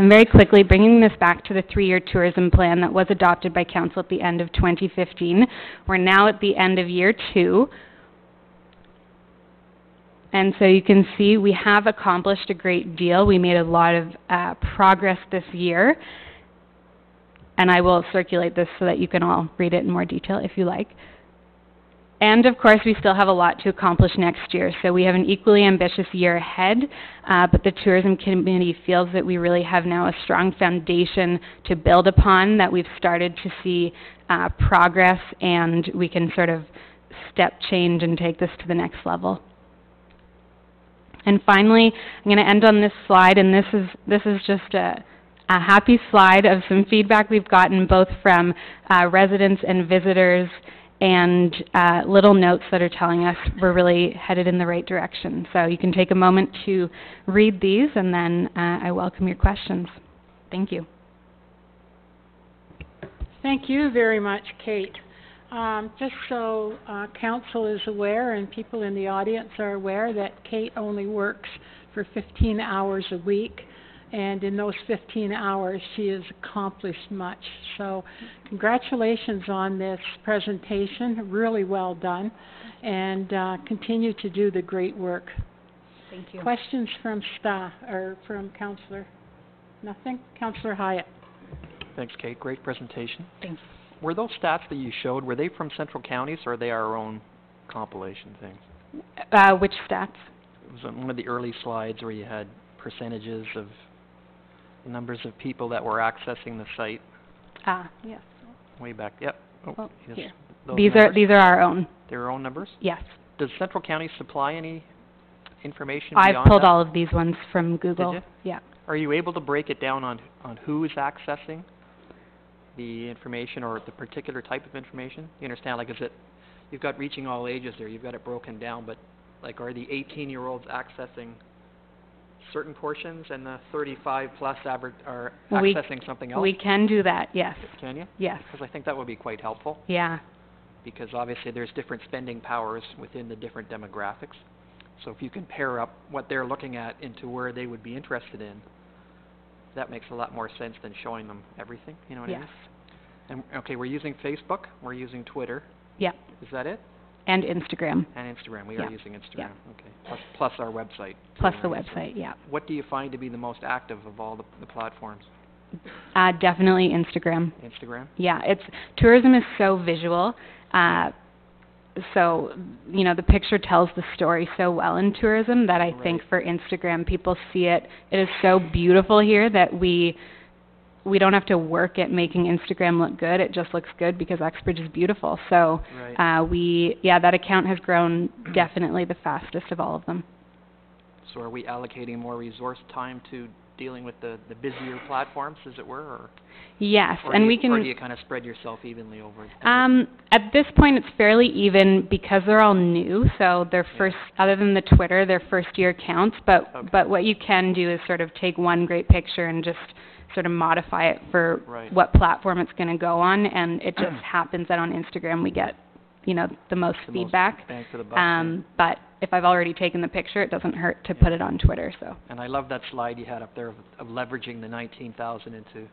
And very quickly, bringing this back to the 3-year tourism plan that was adopted by Council at the end of 2015. We're now at the end of year 2. And so you can see we have accomplished a great deal. We made a lot of progress this year. And I will circulate this so that you can all read it in more detail if you like. And of course, we still have a lot to accomplish next year. So we have an equally ambitious year ahead, but the tourism committee feels that we really have now a strong foundation to build upon, that we've started to see progress, and we can sort of step change and take this to the next level. And finally, I'm going to end on this slide, and this is just a happy slide of some feedback we've gotten both from residents and visitors, and little notes that are telling us we're really headed in the right direction. So you can take a moment to read these, and then I welcome your questions. Thank you. Thank you very much, Kate. Just so council is aware and people in the audience are aware that Kate only works for 15 hours a week. And in those 15 hours, she has accomplished much. So congratulations on this presentation. Really well done. And continue to do the great work. Thank you. Questions from staff or from Councillor? Nothing? Councillor Hyatt. Thanks, Kate. Great presentation. Thanks. Were those stats that you showed, were they from Central Counties, or are they our own compilation things? Which stats? It was on one of the early slides where you had percentages of numbers of people that were accessing the site. Yes. Way back. Yep. Oh, yes. here. Those These numbers? are our own. Their own numbers? Yes. Does Central County supply any information I've beyond pulled that? all of these ones from Google. Did Yeah. Are you able to break it down on who is accessing the information or the particular type of information? You understand, like, is it, you've got reaching all ages there, you've got it broken down, but like, are the 18-year-olds accessing certain portions and the 35-plus average are accessing something else? We can do that, yes. Can you? Yes. Because I think that would be quite helpful, Yeah. because obviously there's different spending powers within the different demographics. So if you can pair up what they're looking at into where they would be interested in, that makes a lot more sense than showing them everything, you know what I mean? Yes. And, okay, we're using Facebook, we're using Twitter. Yeah. Is that it? And Instagram. And Instagram, we Yeah. are using Instagram, Yeah. okay. Plus our website. Plus the Right. website, yeah. What do you find to be the most active of all the platforms? Definitely Instagram. Instagram? Yeah, tourism is so visual. So, you know, the picture tells the story so well in tourism that I think for Instagram, people see it. It is so beautiful here that we don't have to work at making Instagram look good. It just looks good because Uxbridge is beautiful. So, that account has grown definitely the fastest of all of them. So are we allocating more resource time to dealing with the busier platforms, as it were, or? Yes, or and do we you, can. Or do you kind of spread yourself evenly over? At this point, it's fairly even because they're all new. So they're first, other than the Twitter, they're first-year accounts. But what you can do is sort of take one great picture and just sort of modify it for what platform it's going to go on, and it just happens that on Instagram we get, you know, the most feedback. Bang for the buck, But if I've already taken the picture, it doesn't hurt to put it on Twitter. So. And I love that slide you had up there of leveraging the 19,000 into,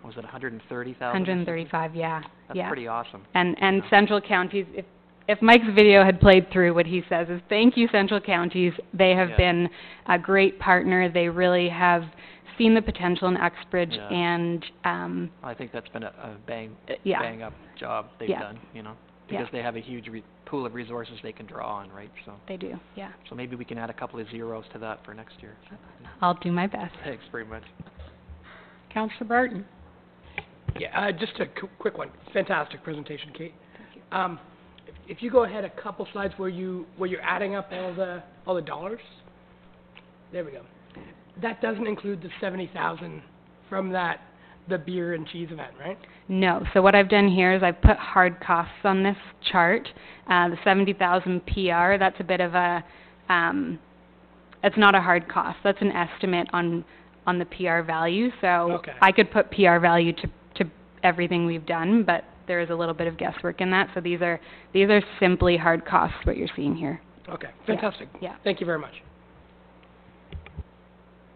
was it 130,000? 135, yeah. That's pretty awesome. And Central Counties, if Mike's video had played through, what he says is, thank you, Central Counties. They have been a great partner. They really have seen the potential in Uxbridge, and I think that's been a bang up job they've done, you know, because they have a huge pool of resources they can draw on, right? So they do, yeah. So maybe we can add a couple of zeros to that for next year. I'll do my best. Thanks very much. Councillor Barton. Yeah, just a quick one. Fantastic presentation, Kate. Thank you. If you go ahead a couple slides where you're adding up all the dollars. There we go. That doesn't include the 70,000 from the beer and cheese event, right? No. So what I've done here is I've put hard costs on this chart. The 70,000 PR, that's a bit of a, it's not a hard cost. That's an estimate on the PR value. So I could put PR value to everything we've done, but there is a little bit of guesswork in that. So these are simply hard costs, what you're seeing here. Okay, fantastic. Yeah. Thank you very much.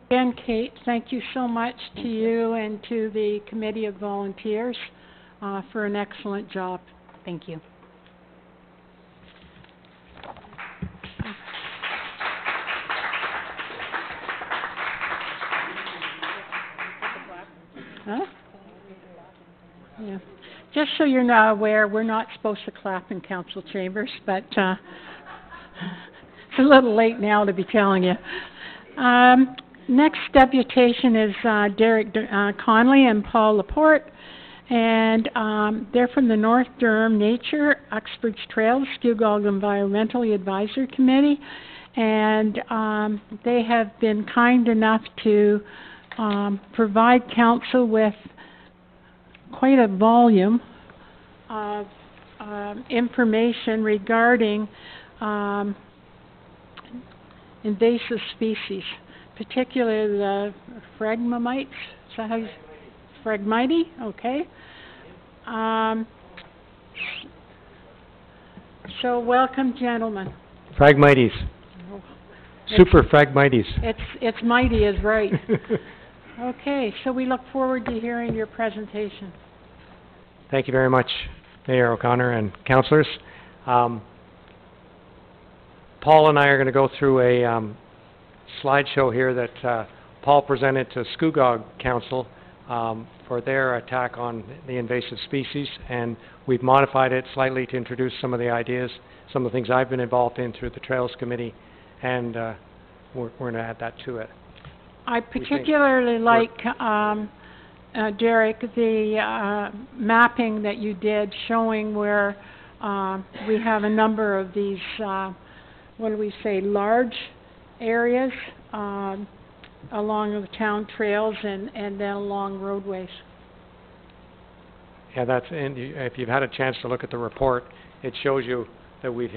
Again, Kate, thank you so much to you and to the Committee of Volunteers for an excellent job. Thank you. Huh? Yeah. Just so you're not aware, we're not supposed to clap in council chambers, but it's a little late now to be telling you. Next deputation is Derek Conley and Paul Laporte, and they're from the North Durham Nature, Uxbridge Trails, Skugog Environmental Advisory Committee, and they have been kind enough to provide council with quite a volume of information regarding invasive species, particularly the phragmites. Is that how you... Phragmite? Okay. So welcome, gentlemen. Phragmites. Super Phragmites. It's mighty is right. Okay, so we look forward to hearing your presentation. Thank you very much, Mayor O'Connor and councillors. Paul and I are going to go through a slideshow here that Paul presented to Skugog Council for their attack on the invasive species, and we've modified it slightly to introduce some of the ideas, some of the things I've been involved in through the Trails Committee, and we're going to add that to it. I particularly like, Derek, the mapping that you did showing where we have a number of these, what do we say, large areas along the town trails and then along roadways. Yeah, that's, and if you've had a chance to look at the report, it shows you that we've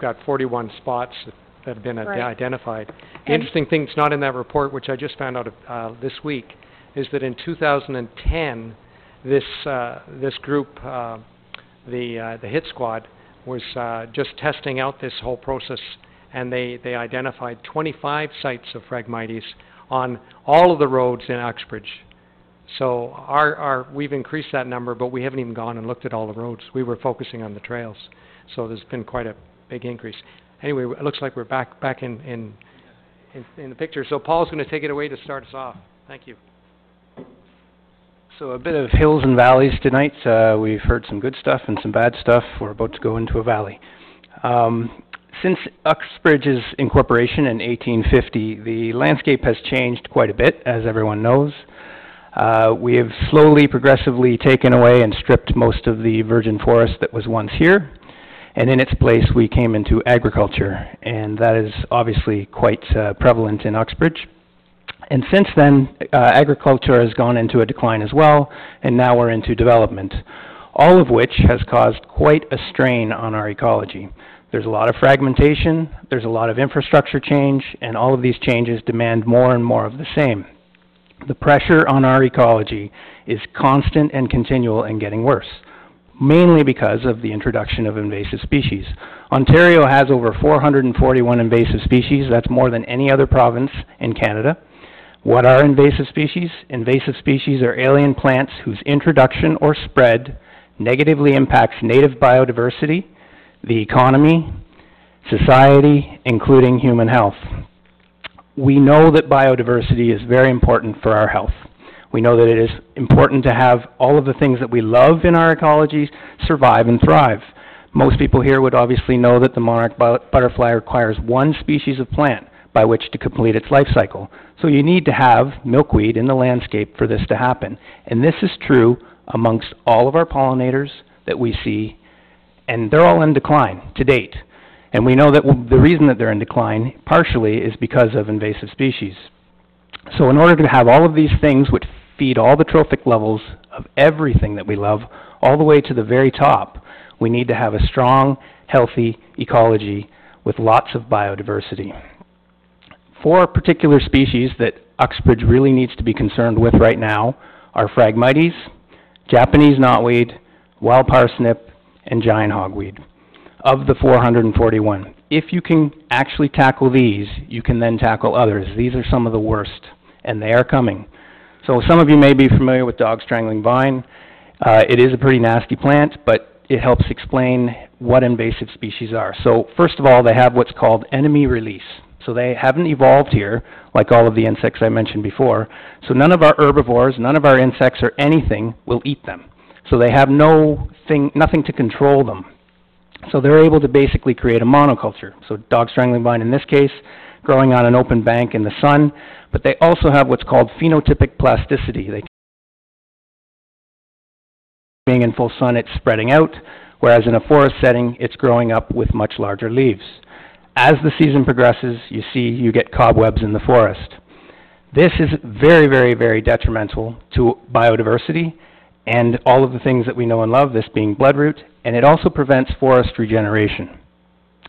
got 41 spots that have been identified. The interesting thing that's not in that report, which I just found out this week, is that in 2010, this group, the Hit Squad, was just testing out this whole process, and they identified 25 sites of Phragmites on all of the roads in Uxbridge. So we've increased that number, but we haven't even gone and looked at all the roads. We were focusing on the trails, so there's been quite a big increase. Anyway, it looks like we're back in the picture. So Paul's going to take it away to start us off. Thank you. So a bit of hills and valleys tonight. We've heard some good stuff and some bad stuff. We're about to go into a valley. Since Uxbridge's incorporation in 1850, the landscape has changed quite a bit, as everyone knows. We have slowly, progressively taken away and stripped most of the virgin forest that was once here, and in its place we came into agriculture, and that is obviously quite prevalent in Uxbridge. And since then, agriculture has gone into a decline as well, and now we're into development, all of which has caused quite a strain on our ecology. There's a lot of fragmentation, there's a lot of infrastructure change, and all of these changes demand more and more of the same. The pressure on our ecology is constant and continual and getting worse, mainly because of the introduction of invasive species. Ontario has over 441 invasive species. That's more than any other province in Canada. What are invasive species? Invasive species are alien plants whose introduction or spread negatively impacts native biodiversity, the economy, society, including human health. We know that biodiversity is very important for our health. We know that it is important to have all of the things that we love in our ecology survive and thrive. Most people here would obviously know that the monarch butterfly requires one species of plant by which to complete its life cycle. So you need to have milkweed in the landscape for this to happen. And this is true amongst all of our pollinators that we see, and they're all in decline to date. And we know that the reason that they're in decline partially is because of invasive species. So in order to have all of these things which feed all the trophic levels of everything that we love, all the way to the very top, we need to have a strong, healthy ecology with lots of biodiversity. 4 particular species that Uxbridge really needs to be concerned with right now are Phragmites, Japanese knotweed, wild parsnip, and giant hogweed, of the 441. if you can actually tackle these, you can then tackle others. These are some of the worst, and they are coming. So some of you may be familiar with dog strangling vine. It is a pretty nasty plant, but it helps explain what invasive species are. So first of all, they have what's called enemy release. So they haven't evolved here like all of the insects I mentioned before. So none of our herbivores, none of our insects or anything will eat them. So they have nothing to control them. So they're able to basically create a monoculture. So dog strangling vine in this case, growing on an open bank in the sun, but they also have what's called phenotypic plasticity. Being in full sun, it's spreading out, whereas in a forest setting, it's growing up with much larger leaves. As the season progresses, you get cobwebs in the forest. This is very, very, very detrimental to biodiversity and all of the things that we know and love, this being bloodroot, and it also prevents forest regeneration.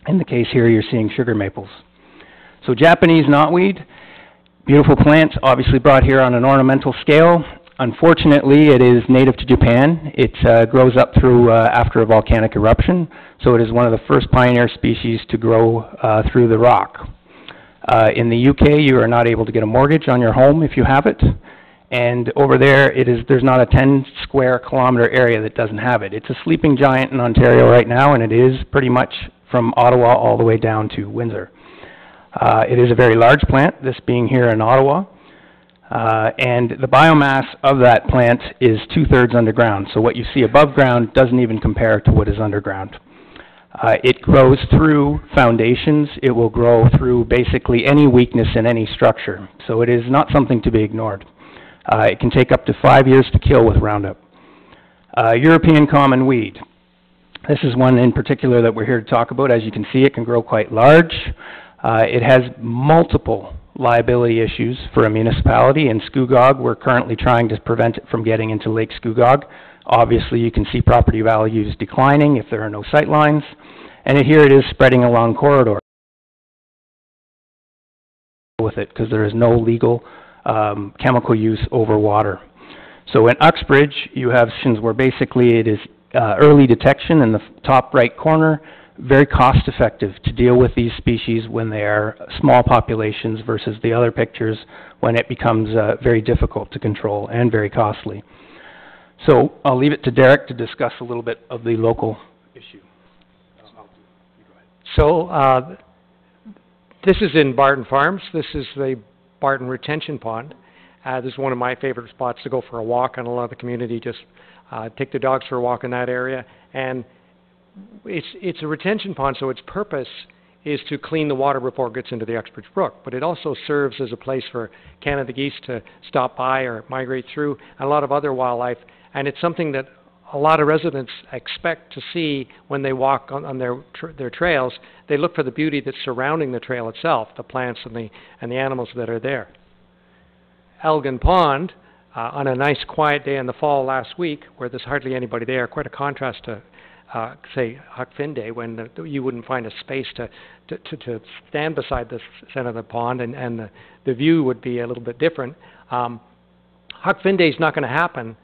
In the case here, you're seeing sugar maples. So Japanese knotweed, beautiful plant, obviously brought here on an ornamental scale. Unfortunately, it is native to Japan. It grows up through after a volcanic eruption, so it is one of the first pioneer species to grow through the rock. In the UK, you are not able to get a mortgage on your home if you have it, and over there, there's not a 10 square kilometer area that doesn't have it. It's a sleeping giant in Ontario right now, and it is pretty much from Ottawa all the way down to Windsor. It is a very large plant, this being here in Ottawa. And the biomass of that plant is 2/3 underground. So what you see above ground doesn't even compare to what is underground. It grows through foundations. It will grow through basically any weakness in any structure. So it is not something to be ignored. It can take up to 5 years to kill with Roundup. European common weed. This is one in particular that we're here to talk about. As you can see, it can grow quite large. It has multiple liability issues for a municipality. In Scugog, we're currently trying to prevent it from getting into Lake Scugog. Obviously, you can see property values declining if there are no sight lines. And here it is spreading along corridors with it because there is no legal chemical use over water. So in Uxbridge, you have situations where basically it is early detection in the top right corner, very cost effective to deal with these species when they are small populations versus the other pictures when it becomes very difficult to control and very costly. So I'll leave it to Derek to discuss a little bit of the local issue. So this is in Barton Farms. This is the Barton Retention Pond. This is one of my favorite spots to go for a walk, and a lot of the community just take the dogs for a walk in that area. And it's a retention pond, so its purpose is to clean the water before it gets into the Uxbridge Brook. But it also serves as a place for Canada geese to stop by or migrate through, and a lot of other wildlife. And it's something that a lot of residents expect to see when they walk on their trails. They look for the beauty that's surrounding the trail itself, the plants and the animals that are there. Elgin Pond, on a nice quiet day in the fall last week, where there's hardly anybody there, quite a contrast to say Huck Finn Day, when you wouldn't find a space to stand beside the center of the pond, and the view would be a little bit different. Huck Finn Day is not going to happen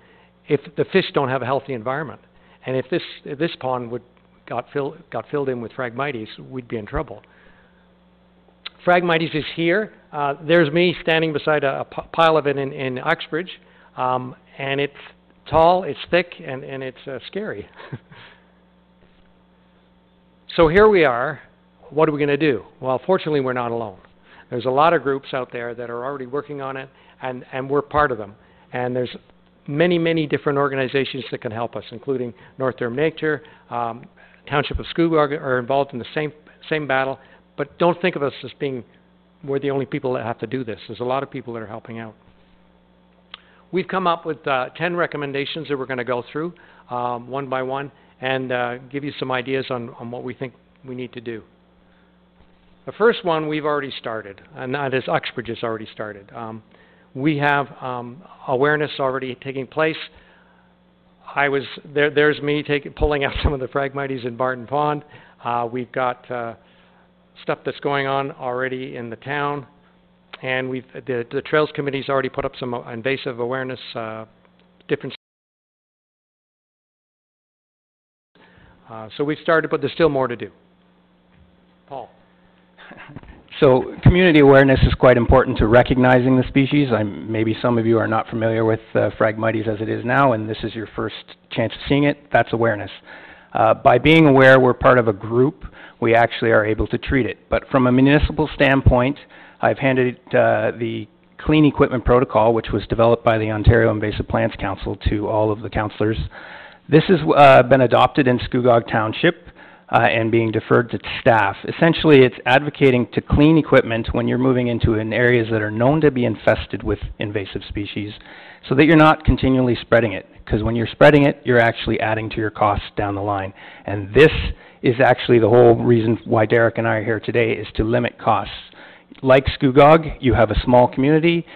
if the fish don't have a healthy environment. And if this pond got filled in with Phragmites, we'd be in trouble. Phragmites is here. There's me standing beside a pile of it in Uxbridge, and it's tall, it's thick, and it's scary. So here we are. What are we going to do? Well, fortunately, we're not alone. There's a lot of groups out there that are already working on it, and we're part of them. And there's many, many different organizations that can help us, including North Durham Nature, Township of Scugog are involved in the same battle. But don't think of us as being, we're the only people that have to do this. There's a lot of people that are helping out. We've come up with 10 recommendations that we're going to go through one by one and give you some ideas on what we think we need to do. The first one we've already started, and that is Uxbridge has already started. We have awareness already taking place. There's me pulling out some of the Phragmites in Barton Pond. We've got stuff that's going on already in the town, and the Trails Committee's already put up some invasive awareness, different. So we've started, but there's still more to do. Paul. So community awareness is quite important to recognizing the species. Maybe some of you are not familiar with Phragmites as it is now, and this is your first chance of seeing it. That's awareness. By being aware we're part of a group, we actually are able to treat it. But from a municipal standpoint, I've handed the Clean Equipment Protocol, which was developed by the Ontario Invasive Plants Council, to all of the councillors. This has been adopted in Scugog Township and being deferred to staff. Essentially, it's advocating to clean equipment when you're moving into areas that are known to be infested with invasive species, so that you're not continually spreading it. Because when you're spreading it, you're actually adding to your costs down the line. And this is actually the whole reason why Derek and I are here today, is to limit costs. Like Scugog, you have a small community,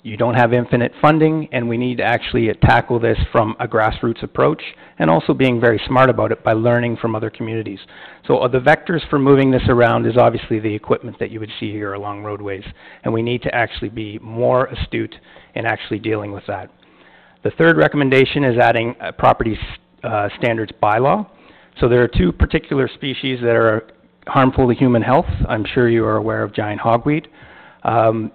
you don't have infinite funding, and we need to actually tackle this from a grassroots approach, and also being very smart about it by learning from other communities. So the vectors for moving this around is obviously the equipment that you would see here along roadways, and we need to actually be more astute in actually dealing with that. The third recommendation is adding a property standards bylaw. So there are two particular species that are harmful to human health. I'm sure you are aware of giant hogweed.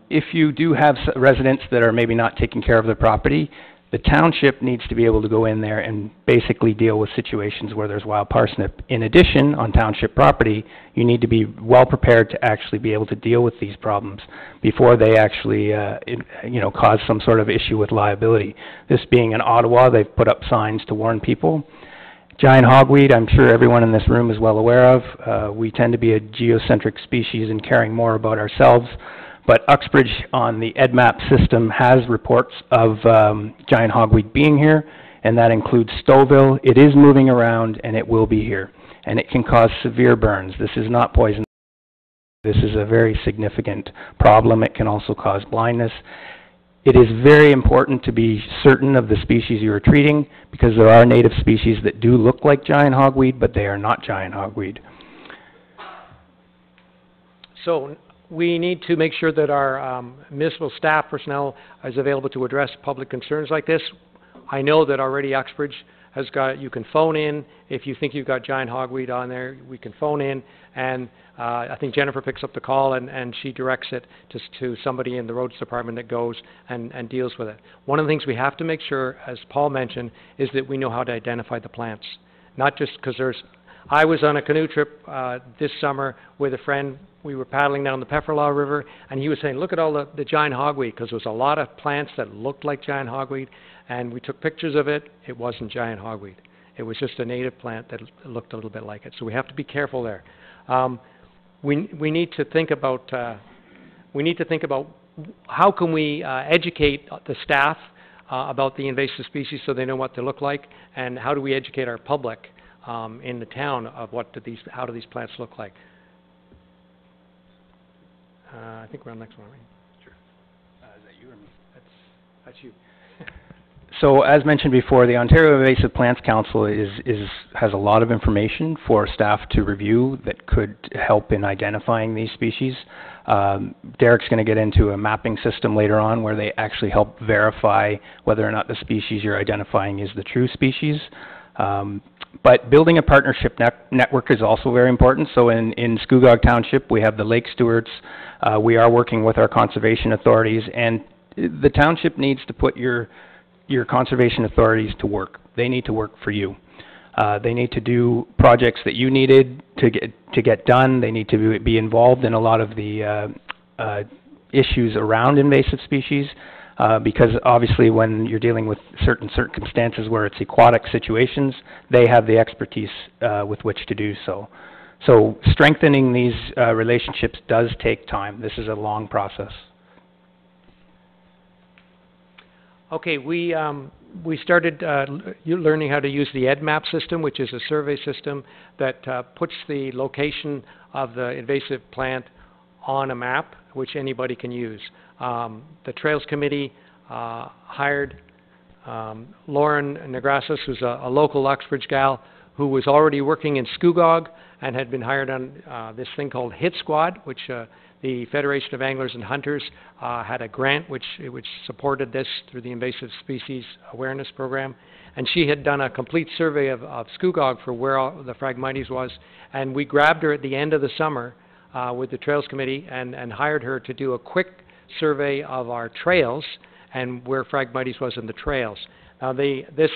If you do have residents that are maybe not taking care of their property, the township needs to be able to go in there and basically deal with situations where there's wild parsnip. In addition, on township property, you need to be well prepared to actually be able to deal with these problems before they actually cause some sort of issue with liability. This being in Ottawa, they've put up signs to warn people. Giant hogweed, I'm sure everyone in this room is well aware of. We tend to be a geocentric species in caring more about ourselves. But Uxbridge on the EDMAP system has reports of giant hogweed being here, and that includes Stouffville. It is moving around, and it will be here. And it can cause severe burns. This is not poison. This is a very significant problem. It can also cause blindness. It is very important to be certain of the species you are treating, because there are native species that do look like giant hogweed, but they are not giant hogweed. So we need to make sure that our municipal staff personnel is available to address public concerns like this. I know that already Uxbridge has got, you can phone in if you think you've got giant hogweed on there. We can phone in, and I think Jennifer picks up the call and she directs it to somebody in the roads department that goes and deals with it. One of the things we have to make sure, as Paul mentioned, is that we know how to identify the plants. Not just because I was on a canoe trip this summer with a friend. We were paddling down the Pefferlaw River, and he was saying, look at all the giant hogweed, because there was a lot of plants that looked like giant hogweed, and we took pictures of it. It wasn't giant hogweed. It was just a native plant that looked a little bit like it. So we have to be careful there. We need to think about how can we educate the staff about the invasive species so they know what they look like, and how do we educate our public in the town of how do these plants look like. I think we're on the next one, right? Sure. Is that you or me? That's you. So as mentioned before, the Ontario Invasive Plants Council has a lot of information for staff to review that could help in identifying these species. Derek's going to get into a mapping system later on where they actually help verify whether or not the species you're identifying is the true species. But building a partnership network is also very important. So in Scugog Township, we have the Lake Stewards. We are working with our conservation authorities, and the township needs to put your conservation authorities to work. They need to work for you. They need to do projects that you needed to get done. They need to be involved in a lot of the issues around invasive species. Because obviously when you're dealing with certain circumstances where it's aquatic situations, they have the expertise with which to do so. So strengthening these relationships does take time. This is a long process. Okay, we started learning how to use the EDMAP system, which is a survey system that puts the location of the invasive plant on a map, which anybody can use. The Trails Committee hired Lauren Negrassos, who's a local Uxbridge gal, who was already working in Scugog and had been hired on this thing called Hit Squad, which the Federation of Anglers and Hunters had a grant which supported this through the Invasive Species Awareness Program. And she had done a complete survey of Scugog for where all the Phragmites was, and we grabbed her at the end of the summer with the Trails Committee and hired her to do a quick survey of our trails and where Phragmites was in the trails. Now, this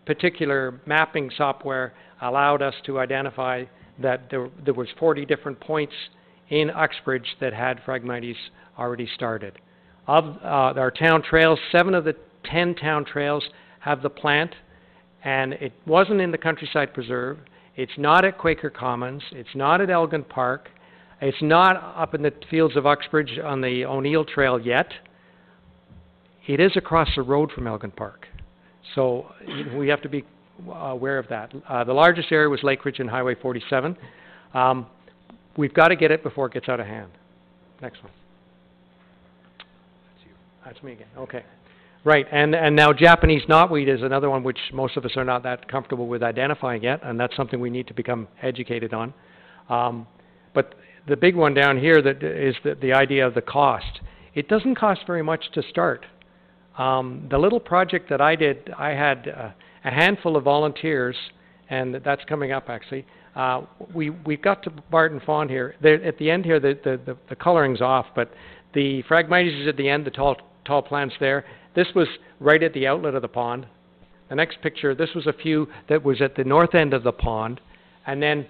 particular mapping software allowed us to identify that there was 40 different points in Uxbridge that had Phragmites already started. Of our town trails, 7 of the 10 town trails have the plant, and it wasn't in the Countryside Preserve. It's not at Quaker Commons. It's not at Elgin Park. It's not up in the fields of Uxbridge on the O'Neill Trail yet. It is across the road from Elgin Park. So we have to be aware of that. The largest area was Lake Ridge and Highway 47. We've got to get it before it gets out of hand. Next one. That's me again. Okay. Right, and now Japanese knotweed is another one which most of us are not that comfortable with identifying yet, and that's something we need to become educated on. But the big one down here that is the idea of the cost. It doesn't cost very much to start. The little project that I did, I had a handful of volunteers, and that's coming up actually. We got to Barton Fawn here. At the end here, the coloring's off, but the Phragmites is at the end, the tall plants there. This was right at the outlet of the pond. The next picture, this was a few that was at the north end of the pond. And then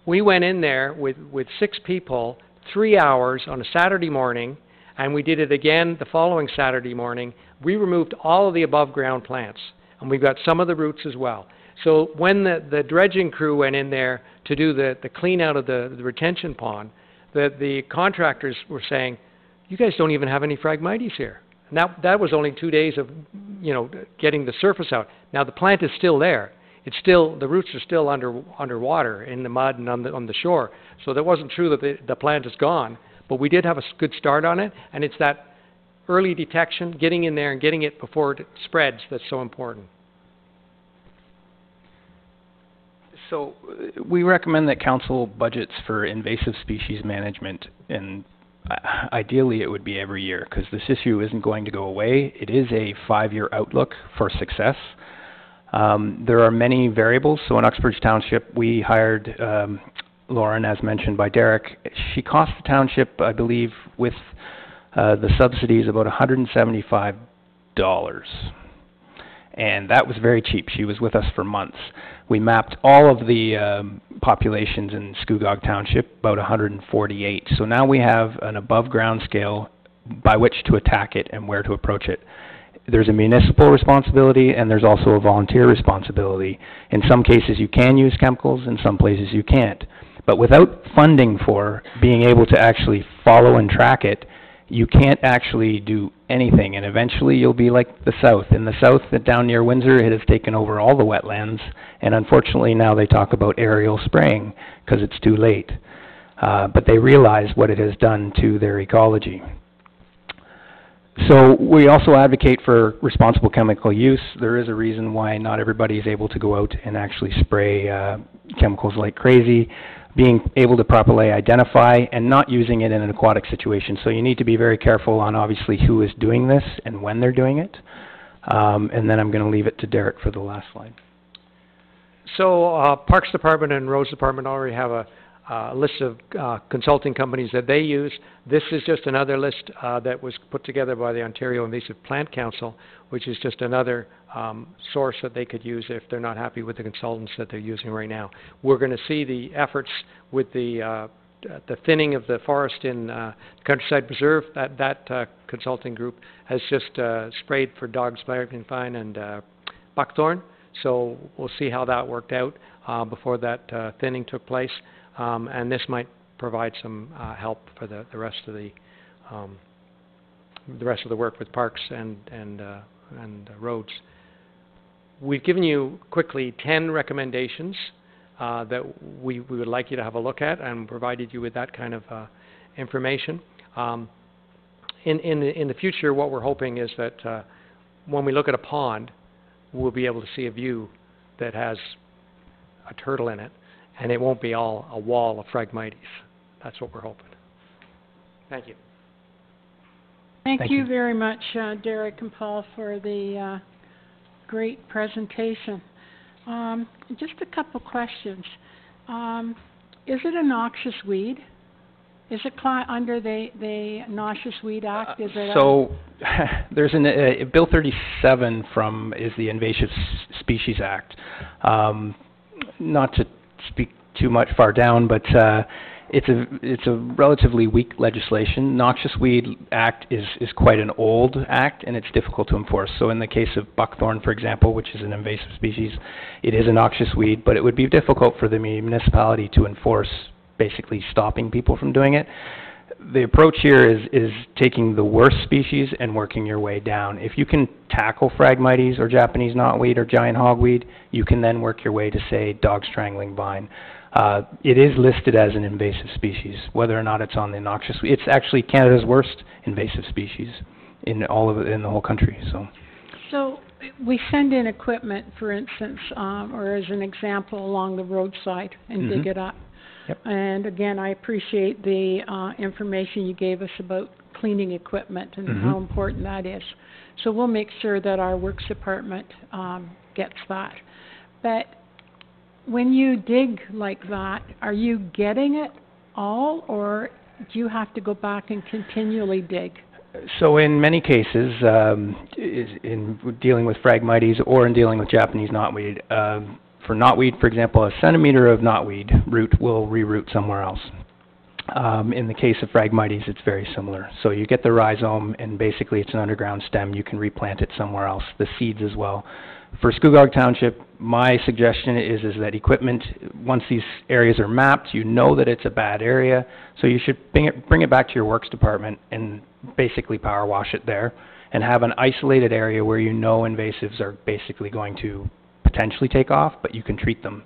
we went in there with 6 people, 3 hours on a Saturday morning, and we did it again the following Saturday morning. We removed all of the above ground plants, and we've got some of the roots as well. So when the dredging crew went in there to do the clean out of the retention pond, the contractors were saying, you guys don't even have any Phragmites here. And that was only 2 days of, getting the surface out. Now the plant is still there. It's still, the roots are still underwater in the mud and on the shore. So that wasn't true that the plant is gone, but we did have a good start on it, and it's that early detection, getting in there and getting it before it spreads that's so important. So we recommend that council budgets for invasive species management, and ideally it would be every year, because this issue isn't going to go away. It is a 5-year outlook for success. There are many variables. So in Uxbridge Township, we hired Lauren, as mentioned by Derek. She cost the township, I believe, with the subsidies, about $175. And that was very cheap. She was with us for months. We mapped all of the populations in Scugog Township, about 148. So now we have an above ground scale by which to attack it and where to approach it. There's a municipal responsibility and there's also a volunteer responsibility. In some cases you can use chemicals, in some places you can't. But without funding for being able to actually follow and track it, you can't actually do anything, and eventually you'll be like the South. In the South, down near Windsor, it has taken over all the wetlands, and unfortunately now they talk about aerial spraying because it's too late. But they realize what it has done to their ecology. So we also advocate for responsible chemical use. There is a reason why not everybody is able to go out and actually spray chemicals like crazy. Being able to properly identify and not using it in an aquatic situation. So you need to be very careful on obviously who is doing this and when they're doing it. And then I'm going to leave it to Derek for the last slide. So Parks Department and Roads Department already have a list of consulting companies that they use. This is just another list that was put together by the Ontario Invasive Plant Council, which is just another source that they could use if they're not happy with the consultants that they're using right now. We're going to see the efforts with the thinning of the forest in Countryside Preserve. That consulting group has just sprayed for dog sparkling vine and buckthorn. So we'll see how that worked out before that thinning took place. And this might provide some help for the rest of the work with parks and roads. We've given you quickly 10 recommendations that we would like you to have a look at, and provided you with that kind of information. In the future, what we're hoping is that when we look at a pond, we'll be able to see a view that has a turtle in it, and it won't be all a wall of Phragmites. That's what we're hoping. Thank you. Thank you very much, Derek and Paul, for the great presentation. Just a couple questions. is it a noxious weed? Is it under the Noxious Weed Act? Is it So, there's Bill 37 is the Invasive Species Act. Not to speak too much far down, but it's a relatively weak legislation. Noxious Weed Act is quite an old act, and it's difficult to enforce. So in the case of buckthorn, for example, which is an invasive species, it is a noxious weed, but it would be difficult for the municipality to enforce, basically stopping people from doing it. The approach here is taking the worst species and working your way down. If you can tackle Phragmites or Japanese knotweed or giant hogweed, you can then work your way to, say, dog strangling vine. It is listed as an invasive species, whether or not it's on the noxious. It's actually Canada's worst invasive species in the whole country. So we send in equipment, for instance, or as an example, along the roadside and dig it up. Yep. And again, I appreciate the information you gave us about cleaning equipment and how important that is. So we'll make sure that our Works Department gets that. But when you dig like that, are you getting it all, or do you have to go back and continually dig? So in many cases, in dealing with Phragmites or in dealing with Japanese knotweed, for knotweed, for example, a centimeter of knotweed root will reroot somewhere else. In the case of Phragmites, it's very similar. So you get the rhizome, and basically it's an underground stem. You can replant it somewhere else, the seeds as well. For Scugog Township, my suggestion is that equipment, once these areas are mapped, you know that it's a bad area, so you should bring it back to your Works Department and basically power wash it there, and have an isolated area where you know invasives are basically going to potentially take off, but you can treat them.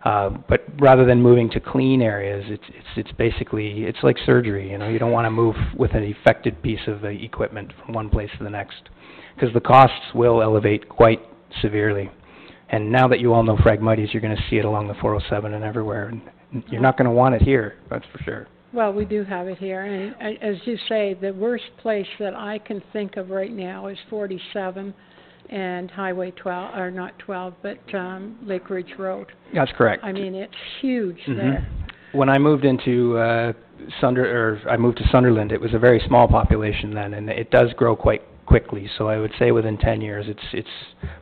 But rather than moving to clean areas, it's basically, it's like surgery, you know. You don't want to move with an affected piece of the equipment from one place to the next, because the costs will elevate quite severely. And now that you all know Phragmites, you're going to see it along the 407 and everywhere, and you're not going to want it here, that's for sure. Well, we do have it here, and as you say, the worst place that I can think of right now is 47 and Highway 12, or not 12, but Lake Ridge Road. That's correct. I mean, it's huge there. When I moved into I moved to Sunderland, it was a very small population then, and it does grow quite quickly. So I would say within 10 years, it's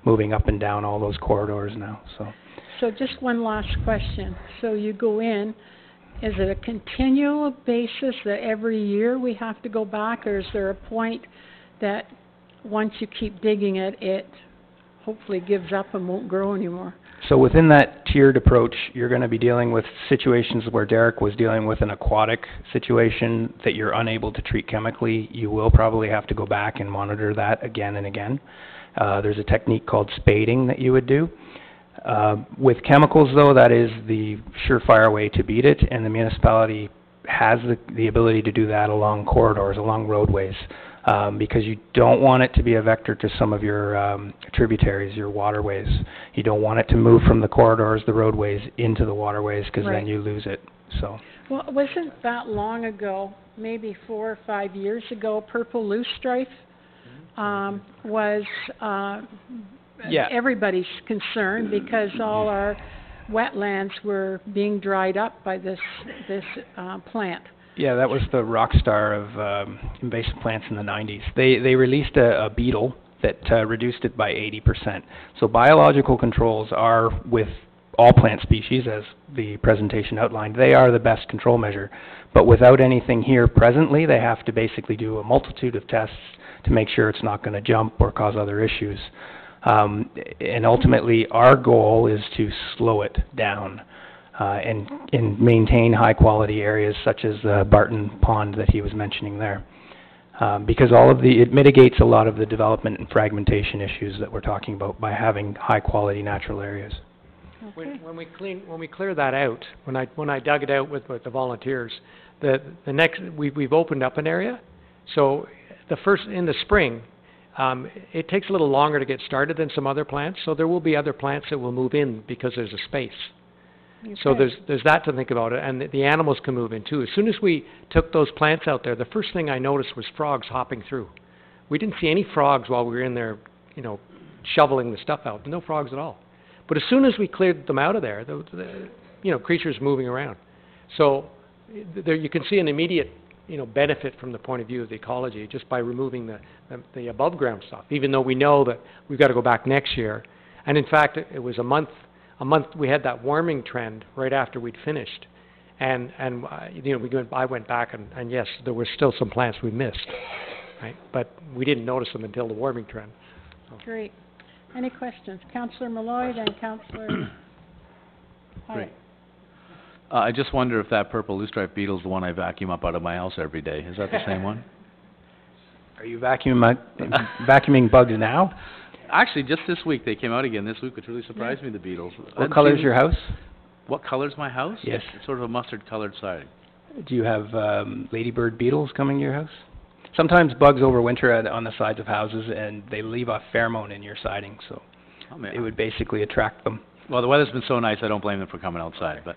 moving up and down all those corridors now. So just one last question. So you go in, is it a continual basis that every year we have to go back, or is there a point that once you keep digging it, it hopefully gives up and won't grow anymore? So within that tiered approach, you're going to be dealing with situations where Derek was dealing with an aquatic situation that you're unable to treat chemically. You will probably have to go back and monitor that again and again. There's a technique called spading that you would do. With chemicals, though, that is the surefire way to beat it, and the municipality has the ability to do that along corridors, along roadways. Because you don't want it to be a vector to some of your tributaries, your waterways. You don't want it to move from the corridors, the roadways, into the waterways, because then you lose it. So. Well, wasn't that long ago, maybe 4 or 5 years ago, purple loosestrife was everybody's concern, because all our wetlands were being dried up by this plant. Yeah, that was the rock star of invasive plants in the 90s. They released a beetle that reduced it by 80%. So biological controls are with all plant species, as the presentation outlined. They are the best control measure. But without anything here presently, they have to basically do a multitude of tests to make sure it's not going to jump or cause other issues. And ultimately, our goal is to slow it down. And maintain high-quality areas such as the Barton Pond that he was mentioning there. Because it mitigates a lot of the development and fragmentation issues that we're talking about by having high-quality natural areas. Okay. When we clear that out, when I dug it out with the volunteers, we've opened up an area. So in the spring, it takes a little longer to get started than some other plants. So there will be other plants that will move in because there's a space. Okay. So there's that to think about, and the animals can move in too. As soon as we took those plants out there, the first thing I noticed was frogs hopping through. We didn't see any frogs while we were in there, shoveling the stuff out. No frogs at all. But as soon as we cleared them out of there, the creatures moving around. So there you can see an immediate, benefit from the point of view of the ecology just by removing the above ground stuff, even though we know that we've got to go back next year. And in fact, it was a month we had that warming trend right after we'd finished. And I went back and yes, there were still some plants we missed, right? But we didn't notice them until the warming trend. So. Great. Any questions? Councillor Malloy, then Councillor Hyatt. Great. I just wonder if that purple loosestripe beetle is the one I vacuum up out of my house every day. Is that the same one? Are you vacuuming bugs now? Actually, just this week they came out again. This week, which really surprised me. The beetles. What color is your house? What color's my house? Yes. It's sort of a mustard-colored siding. Do you have ladybird beetles coming to your house? Sometimes bugs overwinter on the sides of houses, and they leave a pheromone in your siding, so it would basically attract them. Well, the weather's been so nice, I don't blame them for coming outside. But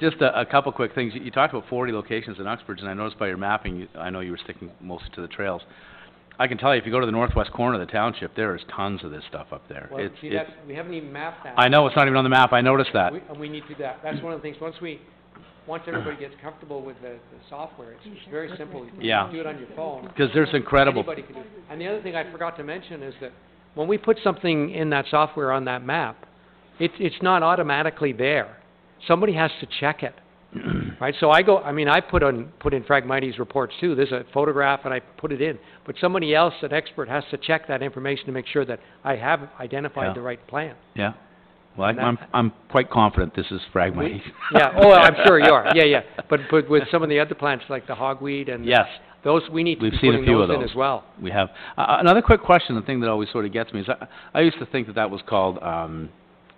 just a couple quick things. You talked about 40 locations in Uxbridge, and I noticed by your mapping, I know you were sticking mostly to the trails. I can tell you, if you go to the northwest corner of the township, there is tons of this stuff up there. Well, we haven't even mapped that. I know, it's not even on the map. I noticed that. We need to do that. That's one of the things. Once everybody gets comfortable with the software, it's very simple. You can do it on your phone. Because there's incredible. Anybody can do it. And the other thing I forgot to mention is that when we put something in that software on that map, it's not automatically there. Somebody has to check it, right? So I put in Phragmites reports too. There's a photograph and I put it in. But somebody else, an expert, has to check that information to make sure that I have identified the right plant. Yeah. Well, I'm quite confident this is Phragmites. I'm sure you are. Yeah. But with some of the other plants like the hogweed and those, we need to be putting those in as well. We have. Another quick question, the thing that always sort of gets me is I used to think that was called,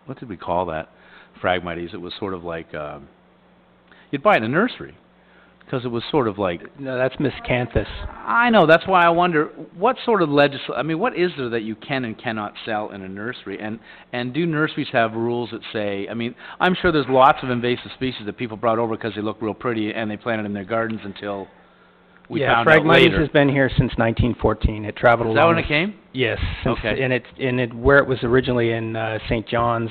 what did we call that? Phragmites. It was sort of like, you'd buy it in a nursery. Because it was sort of like... No, that's miscanthus. I know, that's why I wonder, what sort of what is there that you can and cannot sell in a nursery? And do nurseries have rules that say, I'm sure there's lots of invasive species that people brought over because they look real pretty and they planted in their gardens until we found out later. Phragmites has been here since 1914. It traveled along... Is that when it came? Yes. Okay. Where it was originally in St. John's,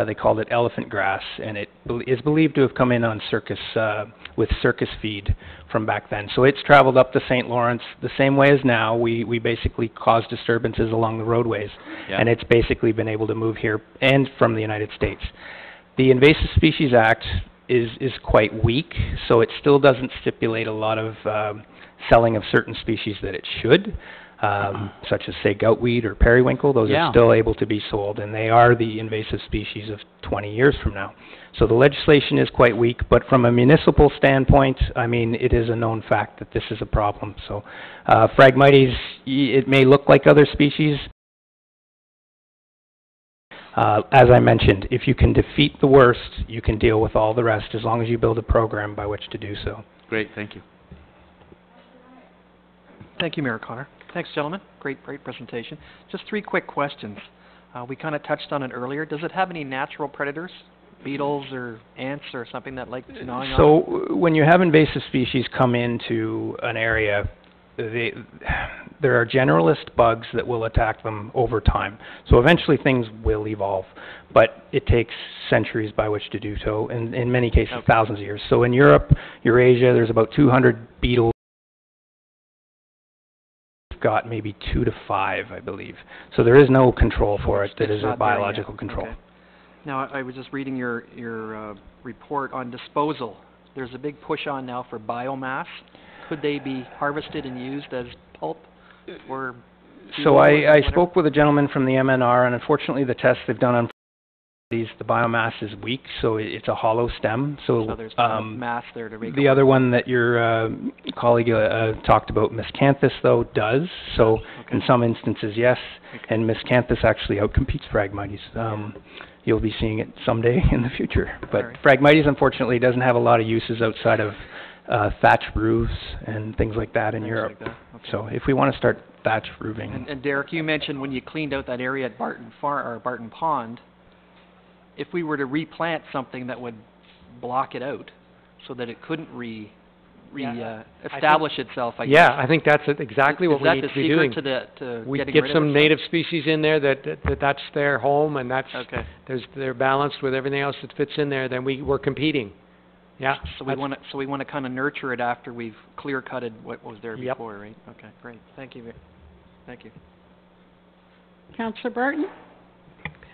they called it elephant grass, and it is believed to have come in on with circus feed from back then. So it's traveled up the St. Lawrence the same way as now. We basically cause disturbances along the roadways, and it's basically been able to move here and from the United States. The Invasive Species Act is quite weak, so it still doesn't stipulate a lot of selling of certain species that it should, such as, say, goutweed or periwinkle. Those are still able to be sold, and they are the invasive species of 20 years from now. So the legislation is quite weak, but from a municipal standpoint, it is a known fact that this is a problem. So Phragmites, it may look like other species. As I mentioned, if you can defeat the worst, you can deal with all the rest, as long as you build a program by which to do so. Great, thank you. Thank you, Mayor Connor. Thanks, gentlemen. Great presentation. Just 3 quick questions. We kind of touched on it earlier. Does it have any natural predators, beetles or ants or something that like gnawing on it? So when you have invasive species come into an area, there are generalist bugs that will attack them over time. So eventually things will evolve, but it takes centuries by which to do so, and in many cases thousands of years. So in Europe, Eurasia, there's about 200 beetles. We've got maybe 2 to 5, I believe. So there is no control for it that is a biological control. Okay. Now, I was just reading your report on disposal. There's a big push on now for biomass. Could they be harvested and used as pulp or... So I spoke with a gentleman from the MNR, and unfortunately the tests they've done on these, the biomass is weak, so it's a hollow stem. So there's mass there to make the other one that your colleague talked about, miscanthus, though, does. So in some instances, yes, and miscanthus actually outcompetes Phragmites. You'll be seeing it someday in the future. But Phragmites, unfortunately, doesn't have a lot of uses outside of thatch roofs and things like that in Europe. So if we want to start thatch roofing. And Derek, you mentioned when you cleaned out that area at Barton Pond, if we were to replant something that would block it out so that it couldn't establish itself, I guess. Yeah, I think that's exactly what we need to be doing. Is that the secret to we getting get rid some of it? native species in there that's their home, and they're balanced with everything else that fits in there, then we're competing. Yeah. So we wanna kinda nurture it after we've clear-cutted what was there Yep. before, right? Okay, great. Thank you. Thank you. Councillor Barton?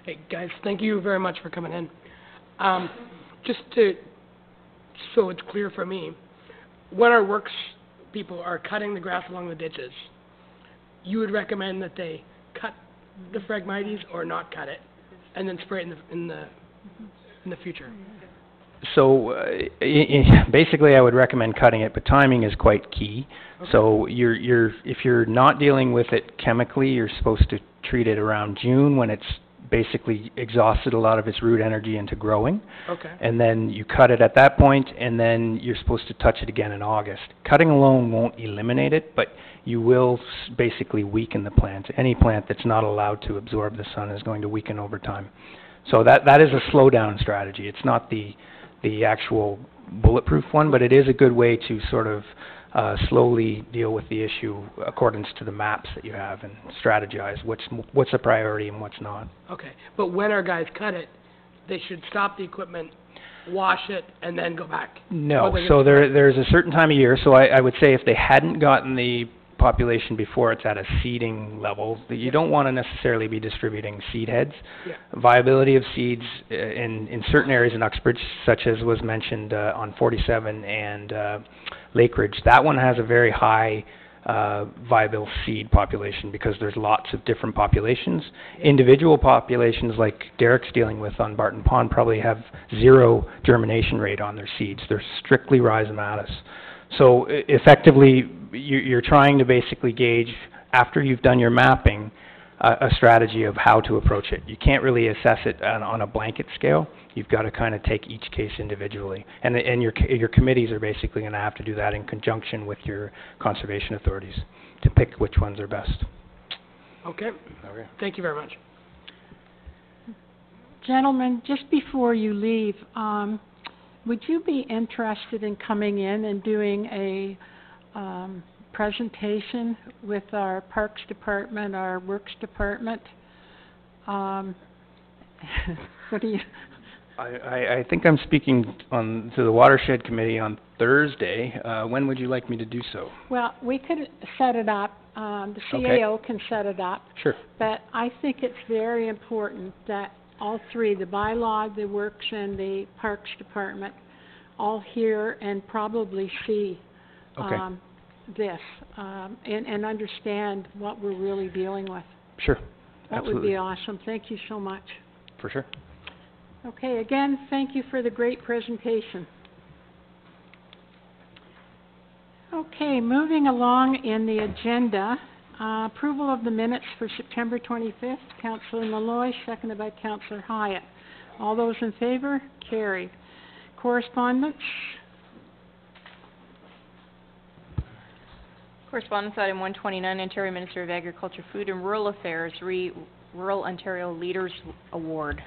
Hey, guys, thank you very much for coming in. So it's clear for me, when our works people are cutting the grass along the ditches, you would recommend that they cut the Phragmites or not cut it, and then spray it in the future? So, basically, I would recommend cutting it, but timing is quite key. Okay. So if you're not dealing with it chemically, you're supposed to treat it around June when it's basically exhausted a lot of its root energy into growing. Okay. And then you cut it at that point, and then you're supposed to touch it again in August. Cutting alone won't eliminate it, but you will basically weaken the plant. Any plant that's not allowed to absorb the sun is going to weaken over time. So that is a slow-down strategy. It's not the actual bulletproof one, but it is a good way to sort of slowly deal with the issue according to the maps that you have and strategize what's a priority and what's not. Okay, but when our guys cut it, they should stop the equipment, wash it, and then go back? No, so there's a certain time of year, so I would say if they hadn't gotten the population before it's at a seeding level, that you don't want to necessarily be distributing seed heads. Yeah. Viability of seeds in certain areas in Uxbridge, such as was mentioned on 47 and Lakeridge, that one has a very high viable seed population because there's lots of different populations. Individual populations like Derek's dealing with on Barton Pond probably have 0 germination rate on their seeds. They're strictly rhizomatous. So effectively, you're trying to basically gauge, after you've done your mapping, a strategy of how to approach it. You can't really assess it on a blanket scale. You've got to kind of take each case individually. And your committees are basically going to have to do that in conjunction with your conservation authorities to pick which ones are best. Okay. Thank you very much. Gentlemen, just before you leave, would you be interested in coming in and doing a presentation with our Parks Department, our Works Department? What do you... I think I'm speaking to the Watershed Committee on Thursday. When would you like me to do so? Well, we could set it up. The CAO can set it up. Sure. But I think it's very important that all three, the bylaw, the Works, and the Parks Department, all hear and probably see this and understand what we're really dealing with. Sure. That Absolutely. would be awesome. Thank you so much. For sure. Okay, again, thank you for the great presentation. Okay, moving along in the agenda, approval of the minutes for September 25th. Councillor Malloy, seconded by Councillor Hyatt. All those in favor? Carried. Correspondence? Correspondence item 129, Ontario Minister of Agriculture, Food and Rural Affairs, Rural Ontario Leaders Award.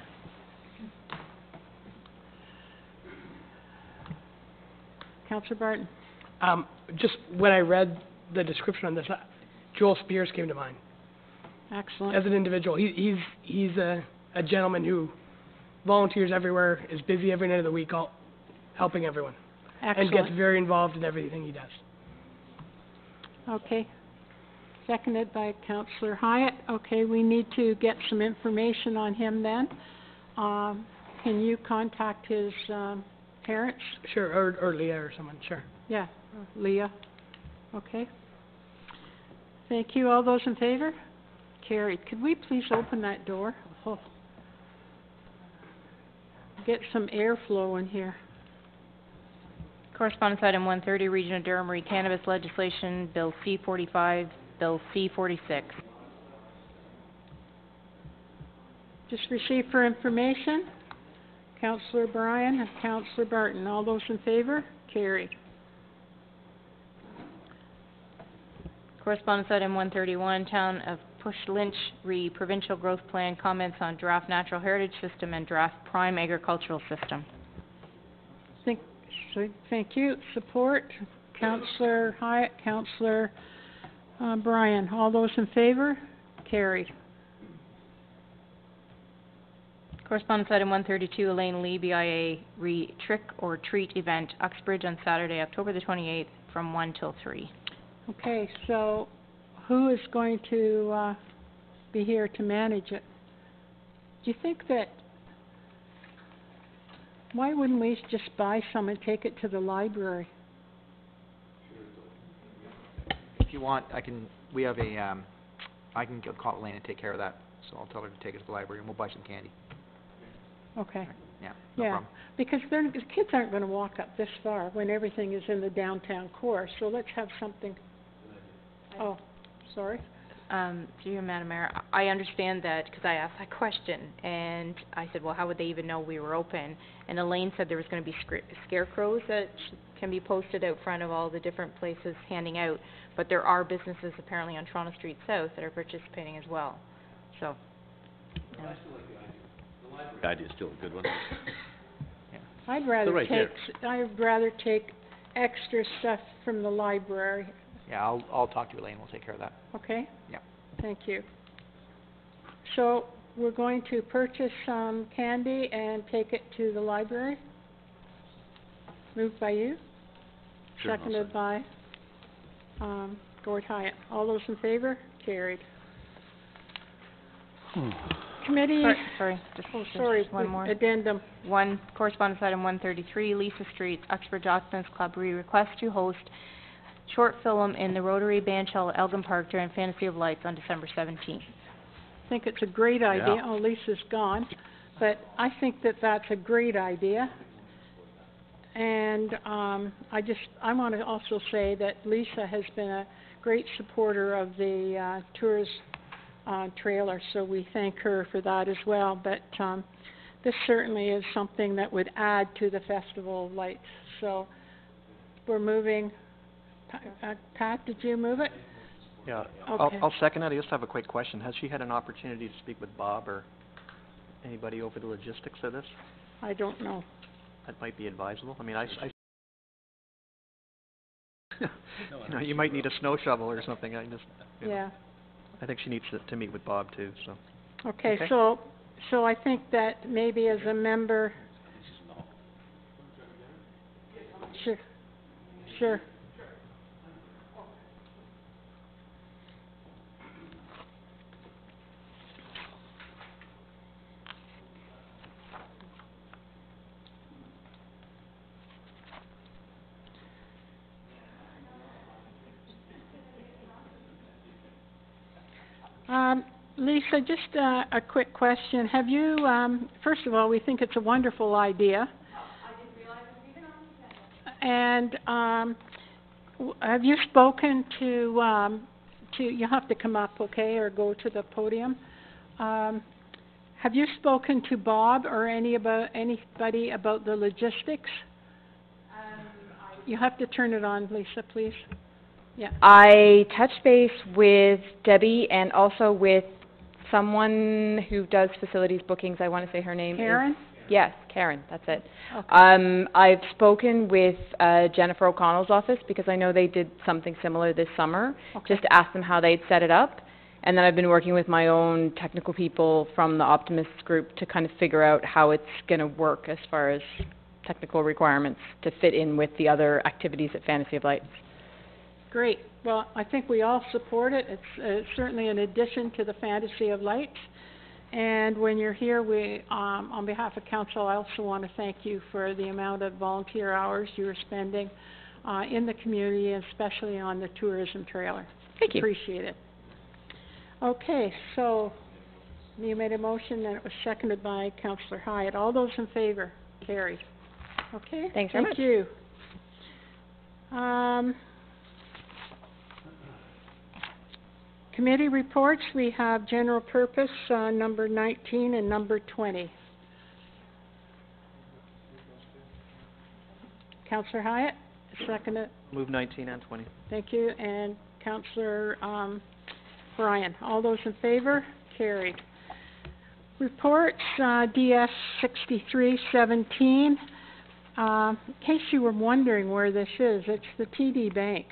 Councillor Barton. Just when I read the description on this, Joel Spears came to mind. Excellent. As an individual, he's a gentleman who volunteers everywhere, is busy every night of the week, helping everyone. Excellent. And gets very involved in everything he does. Okay. Seconded by Councillor Hyatt. Okay, we need to get some information on him then. Can you contact his parents? Sure, or Leah or someone, sure. Yeah, Leah. Okay. Thank you. All those in favor? Carried. Could we please open that door? Oh. Get some airflow in here. Correspondence item 130, Region of Durham Re-Cannabis Legislation, Bill C-45, Bill C-46. Just received for information. Councillor Bryan and Councillor Barton. All those in favor? Carried. Correspondence item 131, Town of Push Lynch Provincial Growth Plan, comments on draft natural heritage system and draft prime agricultural system. Thank you. Support. Councillor Hyatt, Councillor Bryan. All those in favor? Carried. Correspondence item 132, Elaine Lee, BIA Trick or Treat event, Uxbridge on Saturday, October the 28th, from 1 till 3. Okay, so who is going to be here to manage it? Do you think that, why wouldn't we just buy some and take it to the library? If you want, I can call Elaine and take care of that. So I'll tell her to take it to the library and we'll buy some candy. Okay. Yeah, no Yeah, problem. because the kids aren't going to walk up this far when everything is in the downtown core, so let's have something. Oh, sorry. To you, Madam Mayor, I understand that because I asked that question, and I said, well, how would they even know we were open? And Elaine said there was going to be scarecrows that can be posted out front of all the different places handing out, but there are businesses apparently on Toronto Street South that are participating as well. So. The idea is still a good one. I'd rather right take extra stuff from the library. Yeah, I'll talk to Elaine. We'll take care of that. Okay? Yeah. Thank you. So we're going to purchase some candy and take it to the library. Moved by you. Sure, I'll Seconded by Gord Hyatt. All those in favor? Carried. Committee. Sorry, Sorry, one more. Addendum. One, correspondence item 133, Lisa Street, Uxbridge Occupants Club, request to host short film in the Rotary Bandshell Elgin Park during Fantasy of Lights on December 17th. I think it's a great idea. Yeah. Oh, Lisa's gone. But I think that that's a great idea. And I want to also say that Lisa has been a great supporter of the tourist trailer, so we thank her for that as well. But this certainly is something that would add to the Festival of Lights. So we're moving. Pat, did you move it? Yeah, Okay. I'll second it. I just have a quick question. Has she had an opportunity to speak with Bob or anybody over the logistics of this? I don't know. That might be advisable. I mean, you know, you might need a snow shovel or something. You know, Yeah. I think she needs to meet with Bob too, so. Okay, Okay. so I think that maybe as a member. Sure. Lisa, just a quick question. Have you, first of all, we think it's a wonderful idea. And have you spoken to, you have to come up, okay, or go to the podium. Have you spoken to Bob or anybody about the logistics? You have to turn it on, Lisa, please. Yeah. I touched base with Debbie and also with someone who does facilities bookings. I want to say her name Karen? is... Yes, Karen, that's it. Okay. I've spoken with Jennifer O'Connell's office because I know they did something similar this summer, Okay. just to ask them how they'd set it up. And then I've been working with my own technical people from the Optimists group to kind of figure out how it's going to work as far as technical requirements to fit in with the other activities at Fantasy of Lights. Great. Well, I think we all support it. It's certainly an addition to the Fantasy of Lights. And when you're here, we, on behalf of council, I also want to thank you for the amount of volunteer hours you are spending in the community, especially on the tourism trailer. Thank you. Appreciate it. Okay, so you made a motion and it was seconded by Councillor Hyatt. All those in favor? Carried. Okay? Thanks very much. Thank you. Committee reports, we have general purpose, number 19 and number 20. Councillor Hyatt, second it. Move 19 and 20. Thank you. And Councillor Bryan. All those in favor? Carried. Reports, DS 6317. In case you were wondering where this is, it's the TD Bank.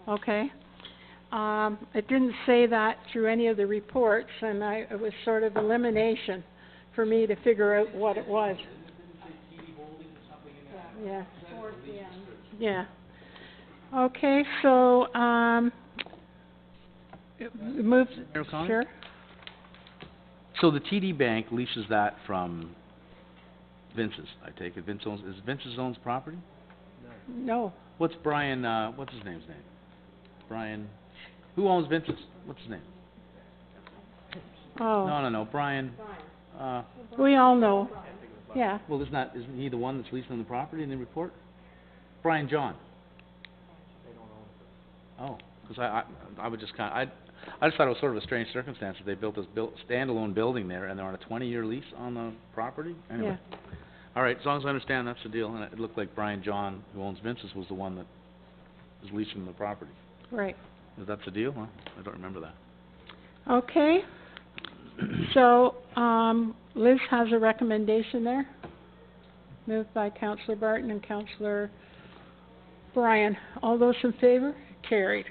Okay? It didn't say that through any of the reports, and it was sort of elimination for me to figure out what it was. Yeah. Yeah. Okay, so, move, Mayor O'Connor? sure. So the TD Bank leases that from Vince's, I take it. Is Vince's owns property? No. What's Brian, what's his name's name? Brian, who owns Vince's? What's his name? Oh. No, Brian, We all know. Yeah. well, isn't he the one that's leasing the property in the report? Brian John. Oh, because I would just I just thought it was sort of a strange circumstance that they built this standalone building there, and they're on a 20-year lease on the property? Anyway. Yeah. All right, as long as I understand that's the deal, and it looked like Brian John, who owns Vince's, was the one that was leasing the property. Right. Is that the deal? Well, I don't remember that. Okay. So, Liz has a recommendation there, moved by Councillor Barton and Councillor Bryan. All those in favor? Carried.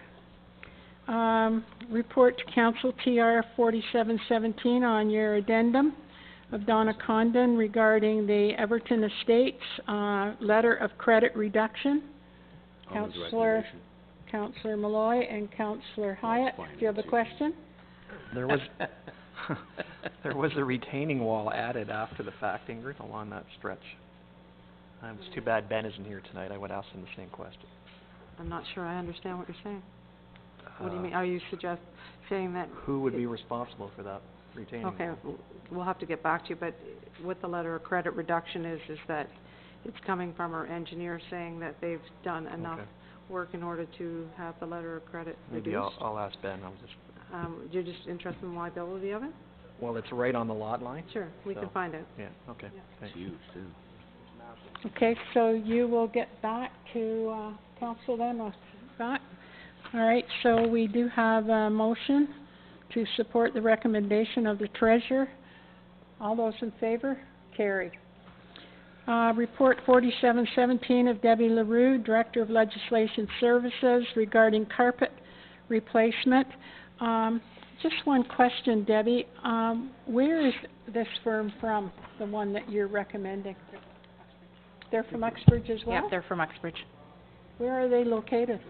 Report to Council TR 4717 on your addendum of Donna Condon regarding the Everton Estates, letter of credit reduction. Councillor Malloy and Councillor Hyatt, do you have a question? There was, there was a retaining wall added after the fact, Ingrid, along that stretch. It's too bad Ben isn't here tonight. I would ask him the same question. I'm not sure I understand what you're saying. What do you mean? Are you saying that... Who would be responsible for that retaining wall? Okay, we'll have to get back to you, but what the letter of credit reduction is that it's coming from our engineer saying that they've done enough work in order to have the letter of credit Maybe reduced. I'll ask Ben. I'll just... you're just interested in the liability of it? Well, it's right on the lot line. Sure, we can find out. Yeah, okay. It's huge, too. Okay, so you will get back to, Council then with that? All right, so we do have a motion to support the recommendation of the treasurer. All those in favor? Carried. Report 4717 of Debbie LaRue, Director of Legislation Services, regarding carpet replacement. Just one question, Debbie. Where is this firm from, the one that you're recommending? They're from Uxbridge as well? Yeah, they're from Uxbridge. Where are they located?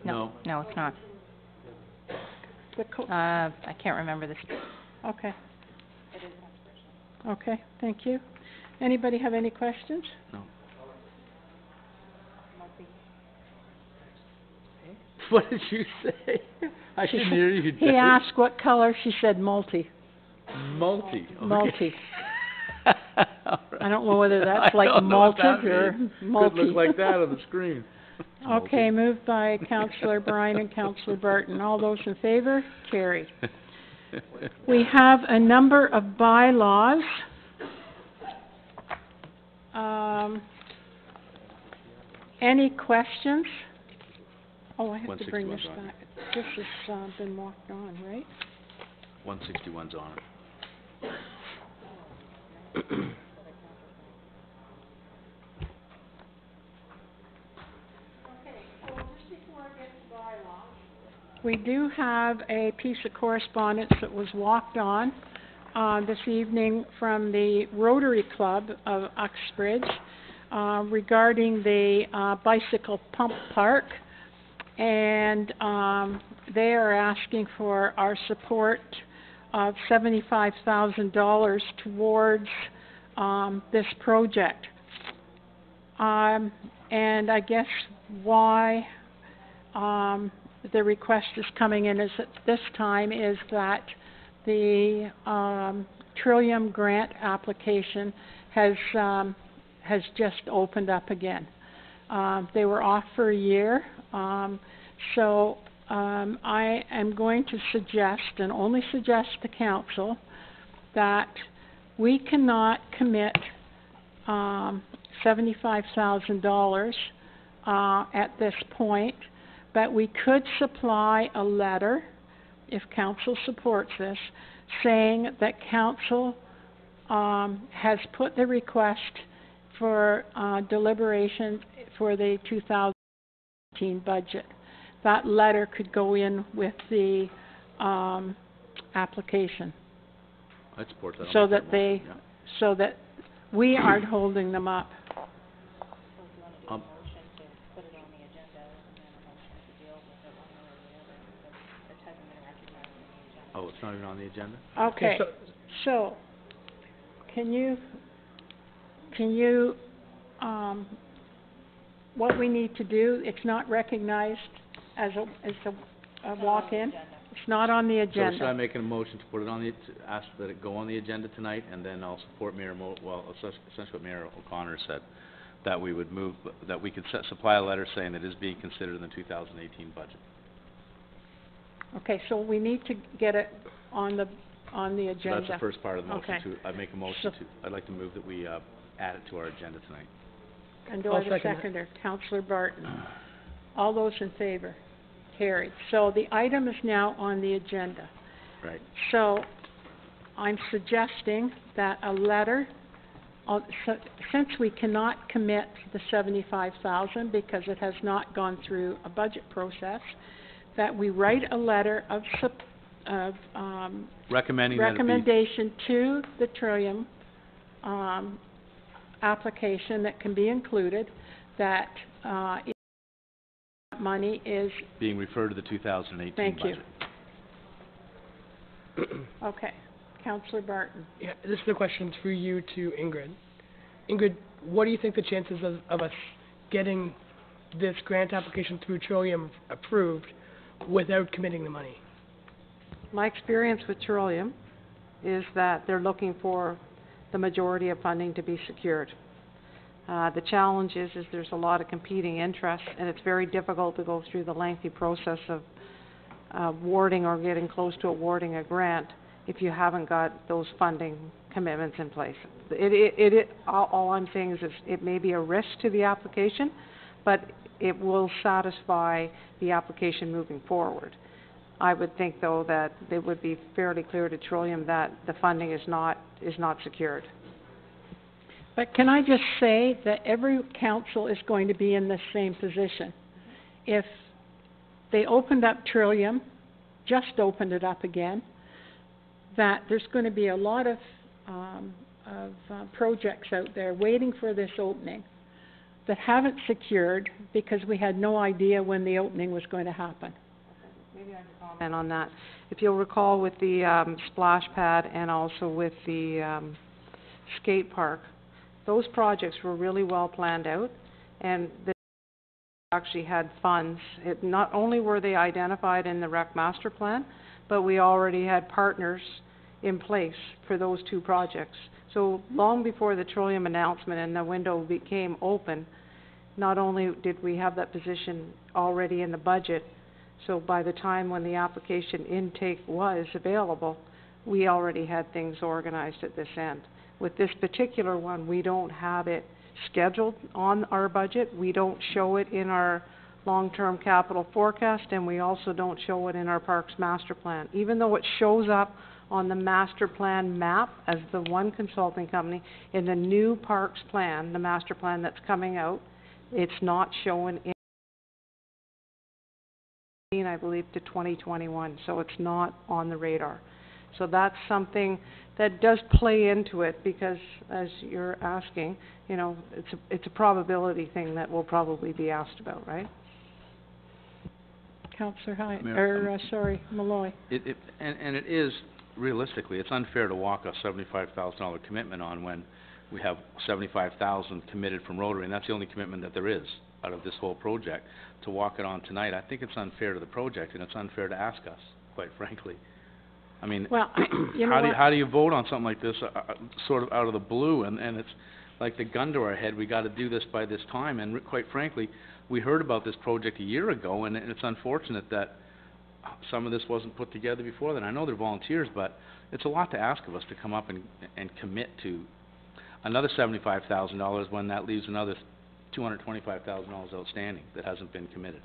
No, it's not. The I can't remember the street. Okay. Okay, thank you. Anybody have any questions? No. What did you say? I didn't hear you. He asked what color, she said multi. Multi. Okay. Multi. Right. I don't know whether that's like malted or multi. Could look like that on the screen. Okay, moved by Councillor Bryan and Councillor Barton. All those in favor? Carried. We have a number of bylaws. Any questions? Oh, I have to bring this 161's on back. This has been walked on, right? 161's on it. We do have a piece of correspondence that was walked on this evening from the Rotary Club of Uxbridge regarding the bicycle pump park, and they are asking for our support of $75,000 towards this project. And I guess why the request is coming in is at this time is that the Trillium grant application has just opened up again. They were off for a year, so I am going to suggest, and only suggest to council, that we cannot commit $75,000 at this point, but we could supply a letter, if council supports this, saying that council has put the request for deliberation for the 2018 budget. That letter could go in with the application, I'd support that. I'll so make that motion, they, yeah. so that we aren't holding them up. Oh, it's not even on the agenda? Okay, so, can you, what we need to do, it's not recognized as a walk-in? It's not on the So should I agenda. make a motion to put it on the, to ask that it go on the agenda tonight, and then I'll support essentially what Mayor O'Connor said, that we would move, that we could supply a letter saying that it is being considered in the 2018 budget. Okay, so we need to get it on the So agenda. that's the first part of the motion. Okay. I make a motion I'd like to move that we, add it to our agenda tonight. And do I I'll have a second that. seconder? Councillor Barton. All those in favor? Carried. So the item is now on the agenda. Right. So I'm suggesting that a letter, since we cannot commit the 75,000 because it has not gone through a budget process, that we write a letter of Recommending that it be, recommendation to the Trillium application that can be included, that money is, being referred to the 2018 thank budget. you. Okay, Councillor Barton. Yeah, this is the question through you to Ingrid. Ingrid, what do you think the chances of us getting this grant application through Trillium approved without committing the money? My experience with Trillium is that they're looking for the majority of funding to be secured. The challenge is there's a lot of competing interests, and it's very difficult to go through the lengthy process of awarding or getting close to awarding a grant if you haven't got those funding commitments in place. All I'm saying is it may be a risk to the application, but it will satisfy the application moving forward. I would think, though, that it would be fairly clear to Trillium that the funding is not secured. But can I just say that every council is going to be in the same position. If they opened up Trillium, just opened it up again, that there's going to be a lot of projects out there waiting for this opening that haven't secured because we had no idea when the opening was going to happen. Maybe I can comment on that. If you'll recall with the splash pad and also with the skate park, those projects were really well planned out, and they actually had funds. Not only were they identified in the rec master plan, but we already had partners in place for those two projects. So long before the Trillium announcement and the window became open, not only did we have that position already in the budget, so by the time when the application intake was available, we already had things organized at this end. With this particular one, we don't have it scheduled on our budget. We don't show it in our long-term capital forecast, and we also don't show it in our Parks Master Plan. Even though it shows up on the Master Plan map as the one consulting company, in the new Parks Plan, the Master Plan that's coming out, it's not shown in, I believe, to 2021, so it's not on the radar. So that's something that does play into it because, as you're asking, you know, it's a probability thing that will probably be asked about, right? Councillor Mayor, Malloy. And it is, realistically, it's unfair to walk a $75,000 commitment on when we have $75,000 committed from Rotary, and that's the only commitment that there is out of this whole project. To walk it on tonight, I think it's unfair to the project, and it's unfair to ask us, quite frankly. I mean, well, you know how do you vote on something like this, sort of out of the blue, and it's like the gun to our head, we got to do this by this time, and quite frankly, we heard about this project a year ago, and it's unfortunate that some of this wasn't put together before then. I know they're volunteers, but it's a lot to ask of us to come up and commit to another $75,000 when that leaves another $225,000 outstanding that hasn't been committed.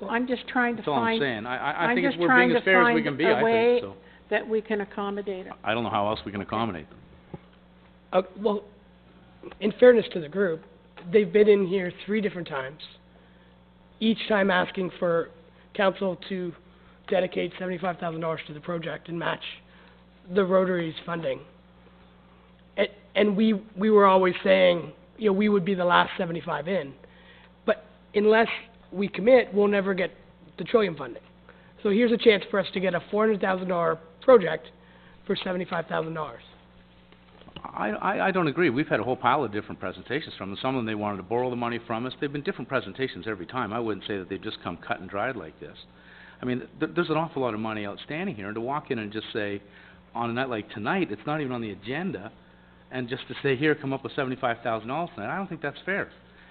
Well, I'm just trying to That's all I'm find. saying. I I'm think just we're trying being as to fair as find we can be, a I way think, so. that we can accommodate it. I don't know how else we can accommodate them. Well, in fairness to the group, they've been in here 3 different times, each time asking for council to dedicate $75,000 to the project and match the Rotary's funding. And we were always saying, you know, we would be the last 75 in. But unless we commit, we'll never get the Trillium funding. So here's a chance for us to get a $400,000 project for $75,000. I don't agree. We've had a whole pile of different presentations from them. Some of them they wanted to borrow the money from us. They've been different presentations every time. I wouldn't say that they've just come cut and dried like this. I mean, there's an awful lot of money outstanding here, and to walk in and just say, on a night like tonight, it's not even on the agenda, and just to say, here, come up with $75,000 tonight, I don't think that's fair.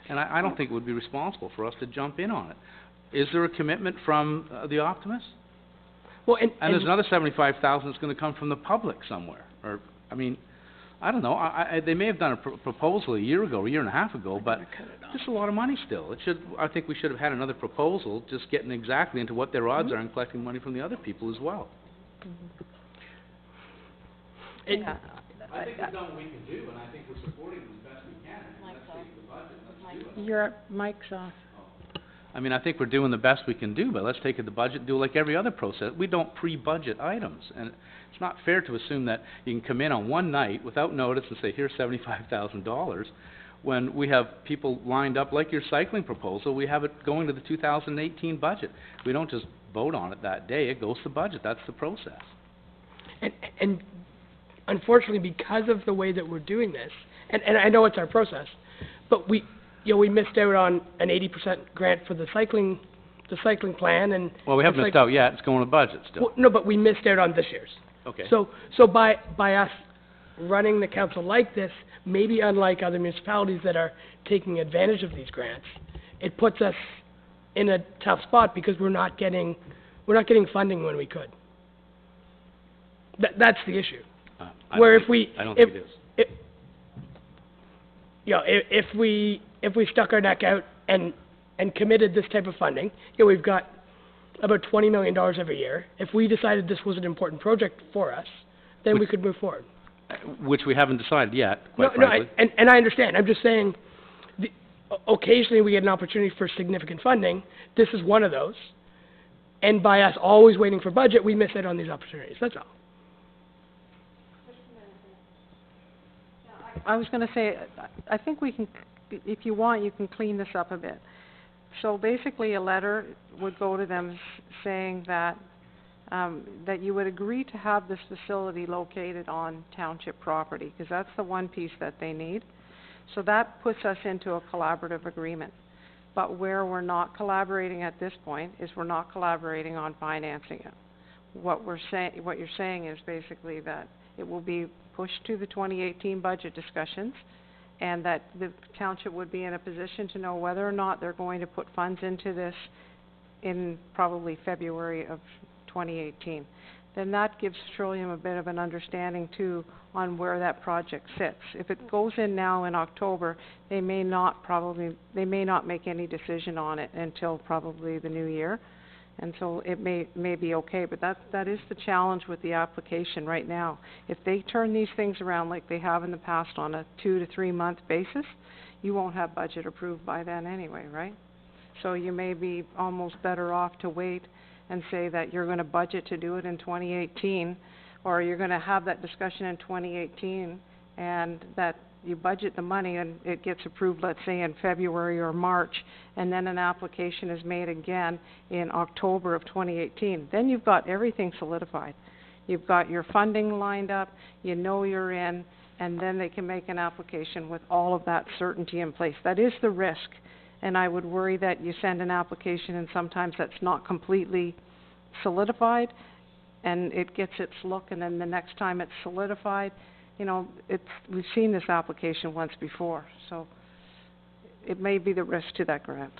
And I don't think it would be responsible for us to jump in on it. Is there a commitment from the Optimists? Well, and there's another $75,000 that's going to come from the public somewhere. Or, I mean, I don't know. They may have done a proposal a year ago, or a year and a half ago, but it's a lot of money still. I think we should have had another proposal, just getting exactly into what their odds are and collecting money from the other people as well. I think we've done what we can do, and I think we're supporting them as best we can. Let's take the budget. Let's do it. Your mic's off. I mean, I think we're doing the best we can do, but let's take the budget and do it like every other process. We don't pre-budget items, and it's not fair to assume that you can come in on one night without notice and say, here's $75,000, when we have people lined up, like your cycling proposal, we have it going to the 2018 budget. We don't just vote on it that day, it goes to budget, that's the process. And unfortunately, because of the way that we're doing this, and I know it's our process, but we missed out on an 80% grant for the cycling plan, and well, we haven't missed out yet. It's going to budget still. Well, no, but we missed out on this year's. Okay. So by us running the council like this, maybe unlike other municipalities that are taking advantage of these grants, it puts us in a tough spot because we're not getting funding when we could. That's the issue. I don't think it is. If we stuck our neck out and committed this type of funding, we've got about $20 million every year. If we decided this was an important project for us, then we could move forward. Which we haven't decided yet, quite frankly. And I understand. I'm just saying, occasionally we get an opportunity for significant funding. This is one of those. And by us always waiting for budget, we miss out on these opportunities. That's all. I was going to say, I think we can, if you want, you can clean this up a bit. So basically, a letter would go to them saying that that you would agree to have this facility located on township property, because that's the one piece that they need. So that puts us into a collaborative agreement. But where we're not collaborating at this point is we're not collaborating on financing it. What you're saying is basically that it will be pushed to the 2018 budget discussions, and that the township would be in a position to know whether or not they're going to put funds into this in probably February of 2018. Then that gives Trillium a bit of an understanding too on where that project sits. If it goes in now in October, they may not make any decision on it until probably the new year. And so it may be okay, but that is the challenge with the application right now. If they turn these things around like they have in the past on a 2 to 3 month basis, you won't have budget approved by then anyway, right? So you may be almost better off to wait and say that you're going to budget to do it in 2018, or you're going to have that discussion in 2018, and that you budget the money and it gets approved, let's say, in February or March, and then an application is made again in October of 2018. Then you've got everything solidified. You've got your funding lined up, you know you're in, and then they can make an application with all of that certainty in place. That is the risk, and I would worry that you send an application and sometimes that's not completely solidified, and it gets its look, and then the next time it's solidified, you know, we've seen this application once before, so it may be the risk to that grant.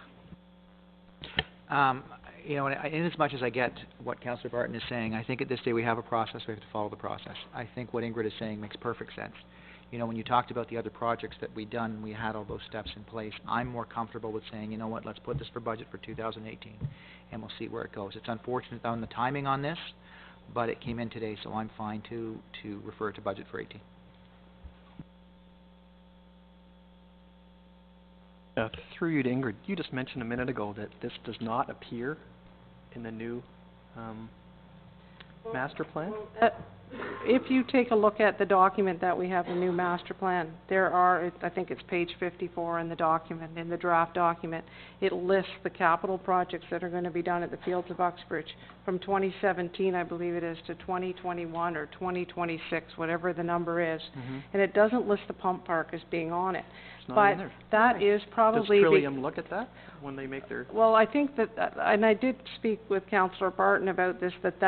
You know, in as much as I get what Councillor Barton is saying, I think at this day we have a process, we have to follow the process. I think what Ingrid is saying makes perfect sense. You know, when you talked about the other projects that we'd done, we had all those steps in place. I'm more comfortable with saying, you know what, let's put this for budget for 2018, and we'll see where it goes. It's unfortunate on the timing on this, but it came in today, so I'm fine to refer to budget for 18. Through you to Ingrid, you just mentioned a minute ago that this does not appear in the new Master plan? If you take a look at the document that we have, the new master plan, there are, I think it's page 54 in the document, in the draft document, it lists the capital projects that are going to be done at the Fields of Uxbridge from 2017, I believe it is, to 2021 or 2026, whatever the number is. And it doesn't list the pump park as being on it. It's not But in there. that is probably... Does Trillium look at that when they make their... Well, I think that, and I did speak with Councillor Barton about this, that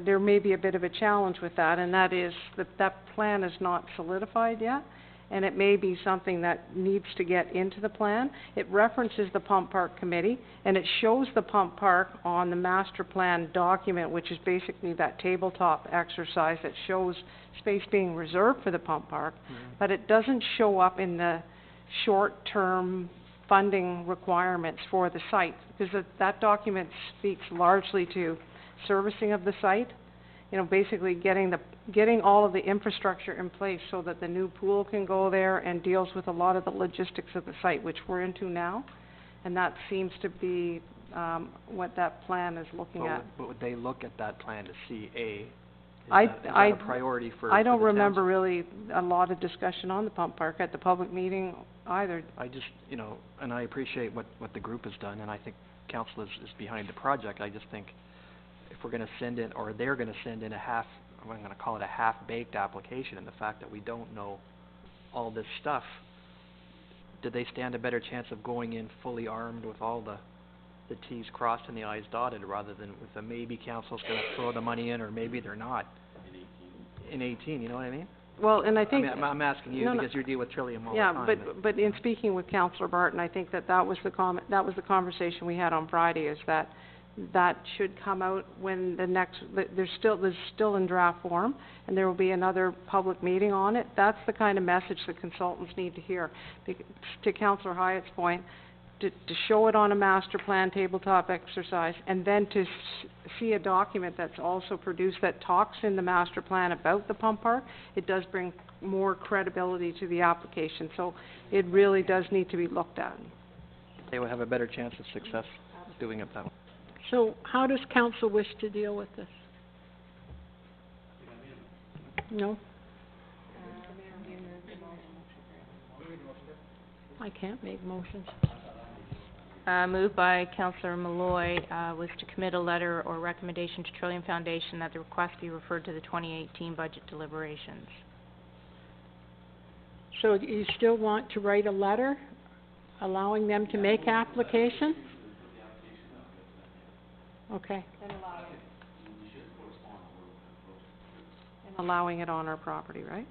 there may be a bit of a challenge with that, and that is that plan is not solidified yet, and it may be something that needs to get into the plan. It references the Pump Park Committee, and it shows the pump park on the master plan document, which is basically that tabletop exercise that shows space being reserved for the pump park, but it doesn't show up in the short-term funding requirements for the site, because that document speaks largely to servicing of the site, you know, basically getting all of the infrastructure in place so that the new pool can go there, and deals with a lot of the logistics of the site, which we're into now, and that seems to be what that plan is looking at. But would they look at that plan to see, is that a priority for I don't the remember towns? really a lot of discussion on the pump park at the public meeting either. I just, you know, and I appreciate what the group has done, and I think council is behind the project. I just think if we're gonna send in, or they're gonna send in I'm gonna call it a half-baked application, and the fact that we don't know all this stuff, do they stand a better chance of going in fully armed with all the T's crossed and the I's dotted, rather than with a maybe council's gonna throw the money in, or maybe they're not? In 18, you know what I mean? Well, and I think... I'm asking you, No, no. because you deal with Trillium all Yeah, the time. but in speaking with Councillor Barton, I think that was the conversation we had on Friday, is that should come out when there's still in draft form, and there will be another public meeting on it. That's the kind of message the consultants need to hear. To Councillor Hyatt's point, to show it on a master plan tabletop exercise, and then to see a document that's also produced that talks in the master plan about the pump park, it does bring more credibility to the application. So it really does need to be looked at. They would have a better chance of success doing it that way. So how does council wish to deal with this? No? I can't make motions. Moved by Councillor Malloy, was to commit a letter or recommendation to Trillium Foundation that the request be referred to the 2018 budget deliberations. So you still want to write a letter allowing them to make application? Okay. And allowing it on our property, right?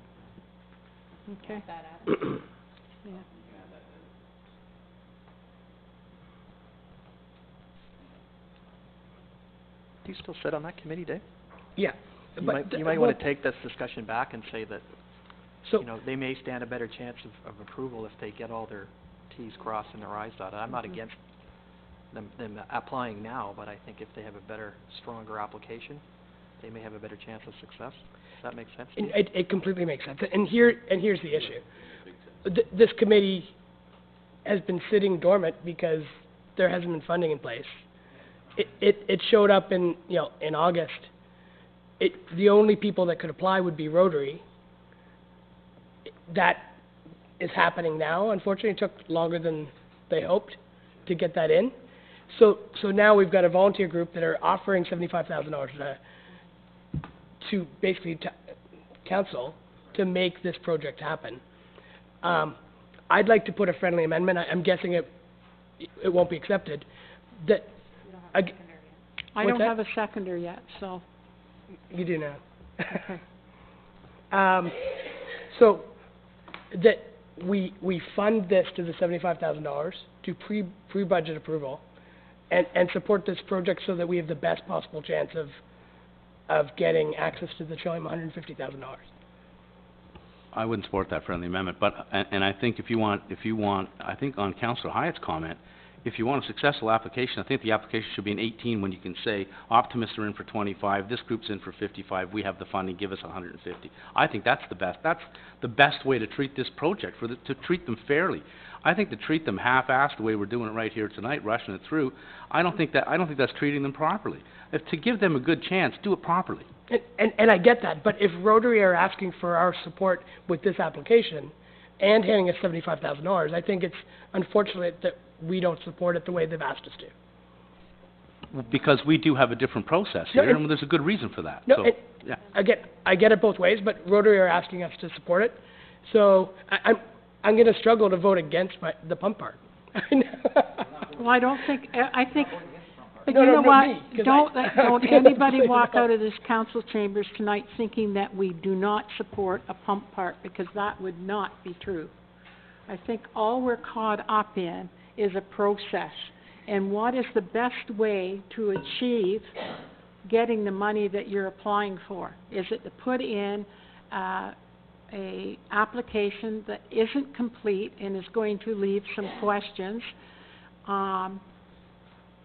Okay. Yeah. Do you still sit on that committee, Dave? Yeah. You might want to take this discussion back and say that, you know, they may stand a better chance of approval if they get all their T's crossed and their I's dotted. I'm not against them applying now, but I think if they have a better, stronger application, they may have a better chance of success. Does that make sense? It completely makes sense. And here's the issue. This committee has been sitting dormant because there hasn't been funding in place. It showed up in August. The only people that could apply would be Rotary. That is happening now. Unfortunately, it took longer than they hoped to get that in. So now we've got a volunteer group that are offering $75,000 to basically council to make this project happen. I'd like to put a friendly amendment. I'm guessing it won't be accepted. That I don't have a seconder yet, so. You do now. Okay. So that we fund this to the $75,000 to pre-budget approval, and support this project so that we have the best possible chance of getting access to the Trillium $150,000. I wouldn't support that friendly amendment, but, and I think if you want, I think on Councillor Hyatt's comment, if you want a successful application, I think the application should be in 18 when you can say, optimists are in for 25, this group's in for 55, we have the funding, give us 150. I think that's the best way to treat this project, to treat them fairly. I think to treat them half-assed the way we're doing it right here tonight, rushing it through, I don't think that's treating them properly. If to give them a good chance, do it properly. And I get that, but if Rotary are asking for our support with this application and handing us $75,000, I think it's unfortunate that we don't support it the way they've asked us to. Because we do have a different process No, here, and there's a good reason for that. No, So, yeah. I get it both ways, but Rotary are asking us to support it, so I'm going to struggle to vote against the pump park. Well, I don't think, I think, but No, you no, know no, what? me, 'cause Don't I- anybody walk out of this council chambers tonight thinking that we do not support a pump park, because that would not be true. I think all we're caught up in is a process, and what is the best way to achieve getting the money that you're applying for? Is it to put in a application that isn't complete and is going to leave some questions?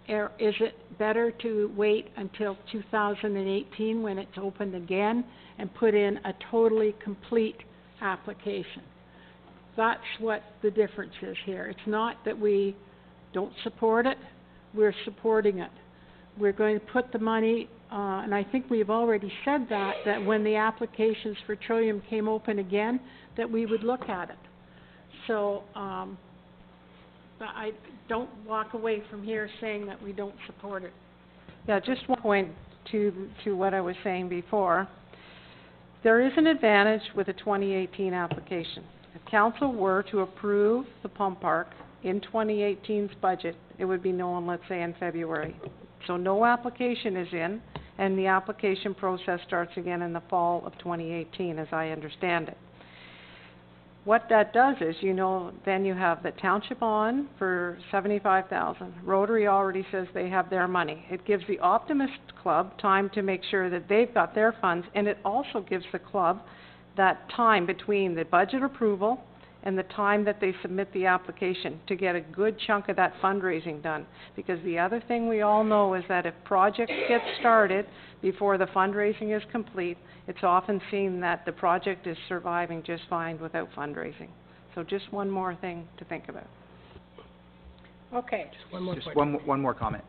Or is it better to wait until 2018 when it's opened again and put in a totally complete application? That's what the difference is here. It's not that we don't support it, we're supporting it. We're going to put the money, and I think we've already said that when the applications for Trillium came open again, that we would look at it. So, but I don't walk away from here saying that we don't support it. Yeah, just one point to what I was saying before. There is an advantage with a 2018 application. If council were to approve the pump park in 2018's budget, it would be known, let's say, in February. So no application is in, and the application process starts again in the fall of 2018, as I understand it. What that does is, then you have the township on for $75,000. Rotary already says they have their money. It gives the Optimist Club time to make sure that they've got their funds, and it also gives the club that time between the budget approval and the time that they submit the application to get a good chunk of that fundraising done. Because the other thing we all know is that if projects get started before the fundraising is complete, it's often seen that the project is surviving just fine without fundraising. So just one more thing to think about. Okay. Just one more Just point. one more comment.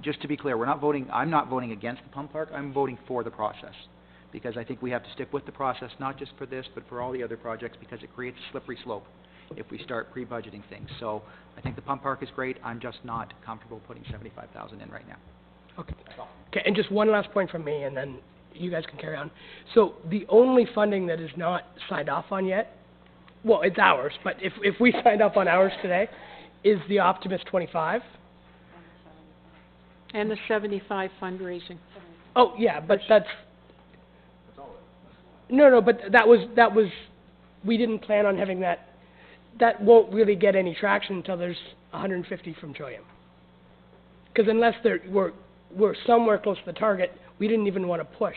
Just to be clear, I'm not voting against the pump park, I'm voting for the process. Because I think we have to stick with the process, not just for this, but for all the other projects, because it creates a slippery slope if we start pre-budgeting things. So I think the pump park is great, I'm just not comfortable putting $75,000 in right now. Okay. Okay, and just one last point from me, and then you guys can carry on. So the only funding that is not signed off on yet, well, it's ours, but if we signed up on ours today, is the Optimist 25. And the 75 fundraising. Oh, yeah, but that's... No, but that was, we didn't plan on having that. That won't really get any traction until there's 150 from Trillium. Because unless we're somewhere close to the target, we didn't even want to push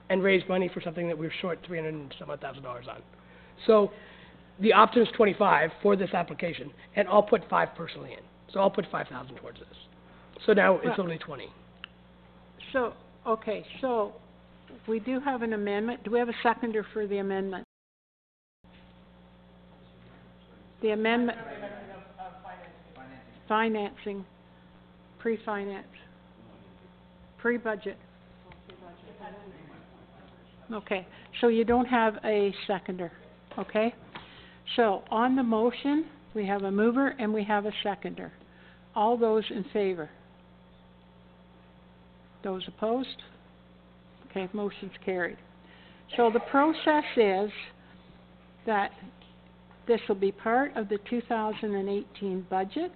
and raise money for something that we were short $300,000 and some odd on. So the Optimist 25 for this application, and I'll put 5 personally in. So I'll put 5,000 towards this. So now it's only 20. So, okay, so we do have an amendment. Do we have a seconder for the amendment? The amendment. Financing. Pre-finance. Pre-budget. Okay, so you don't have a seconder, okay? So on the motion, we have a mover and we have a seconder. All those in favor? Those opposed? Okay, motion's carried. So the process is that this will be part of the 2018 budget.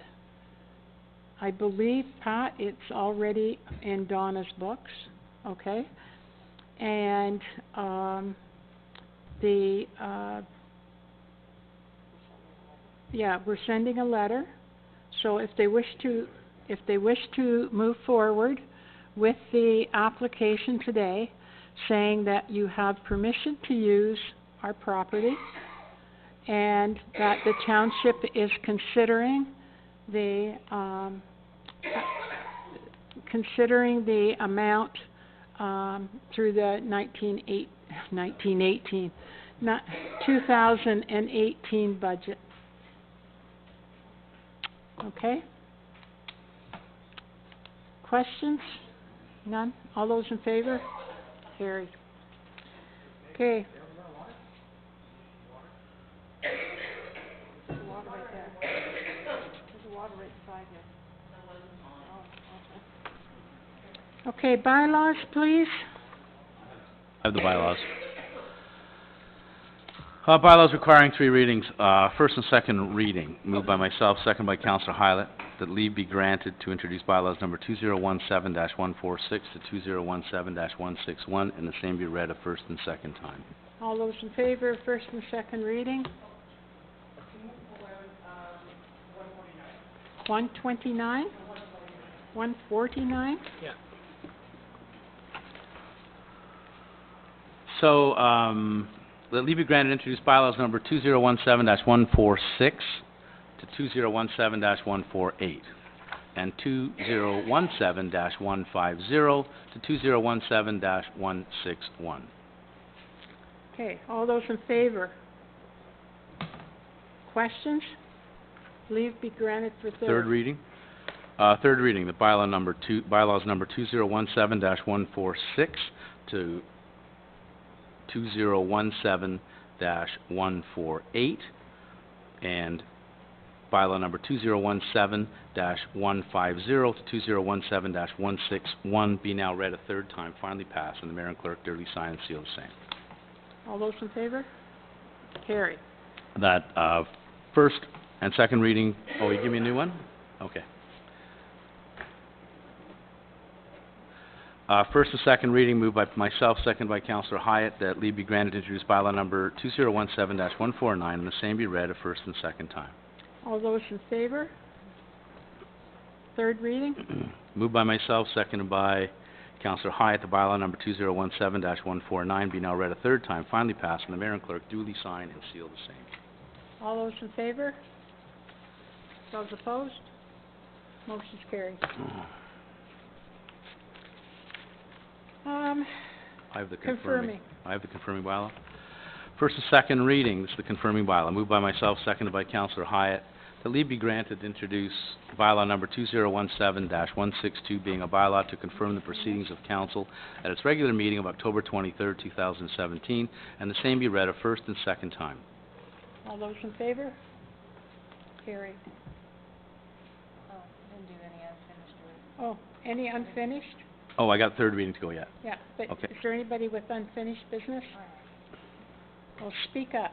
I believe, Pat, it's already in Donna's books, okay? And we're sending a letter. So if they wish to move forward with the application today, saying that you have permission to use our property and that the township is considering the, considering the amount, through the 2018 budget. Okay? Questions? None? All those in favor? Carried. Okay. There's water right there. There's water right beside you. Okay, bylaws, please. I have the bylaws. Bylaws requiring 3 readings, first and second reading. Moved by myself, second by Councillor Hylett, that leave be granted to introduce bylaws number 2017-146 to 2017-161, and the same be read a first and second time. All those in favor of first and second reading? 129? 149? Yeah. So, that leave be granted to introduce bylaws number 2017-146 to 2017-148, and 2017-150 to 2017-161. Okay, all those in favor? Questions? Leave be granted for Third reading. Third reading, the bylaws number 2017-146 to 2017-148, and bylaw number 2017-150 to 2017-161 be now read a third time, finally passed, and the mayor and clerk duly sign and seal the same. All those in favor? Carried. That first and second reading, oh, you give me a new one? Okay. First and second reading moved by myself, second by Councillor Hyatt, that leave be granted to introduce bylaw number 2017-149, and the same be read a first and second time. All those in favor? Third reading? Moved by myself, seconded by Councillor Hyatt, the bylaw number 2017-149 be now read a third time, finally passed, and the mayor and clerk duly sign and seal the same. All those in favor? Those opposed? Motion's carried. I have the confirming. I have the confirming bylaw. First and second reading, this is the confirming bylaw. Moved by myself, seconded by Councillor Hyatt. The leave be granted to introduce bylaw number 2017-162, being a bylaw to confirm the proceedings of council at its regular meeting of October 23rd, 2017, and the same be read a first and second time. All those in favor? Carried. Oh, any unfinished? Oh, I got third reading to go yet. Yeah, but Okay. is there anybody with unfinished business? Well, speak up.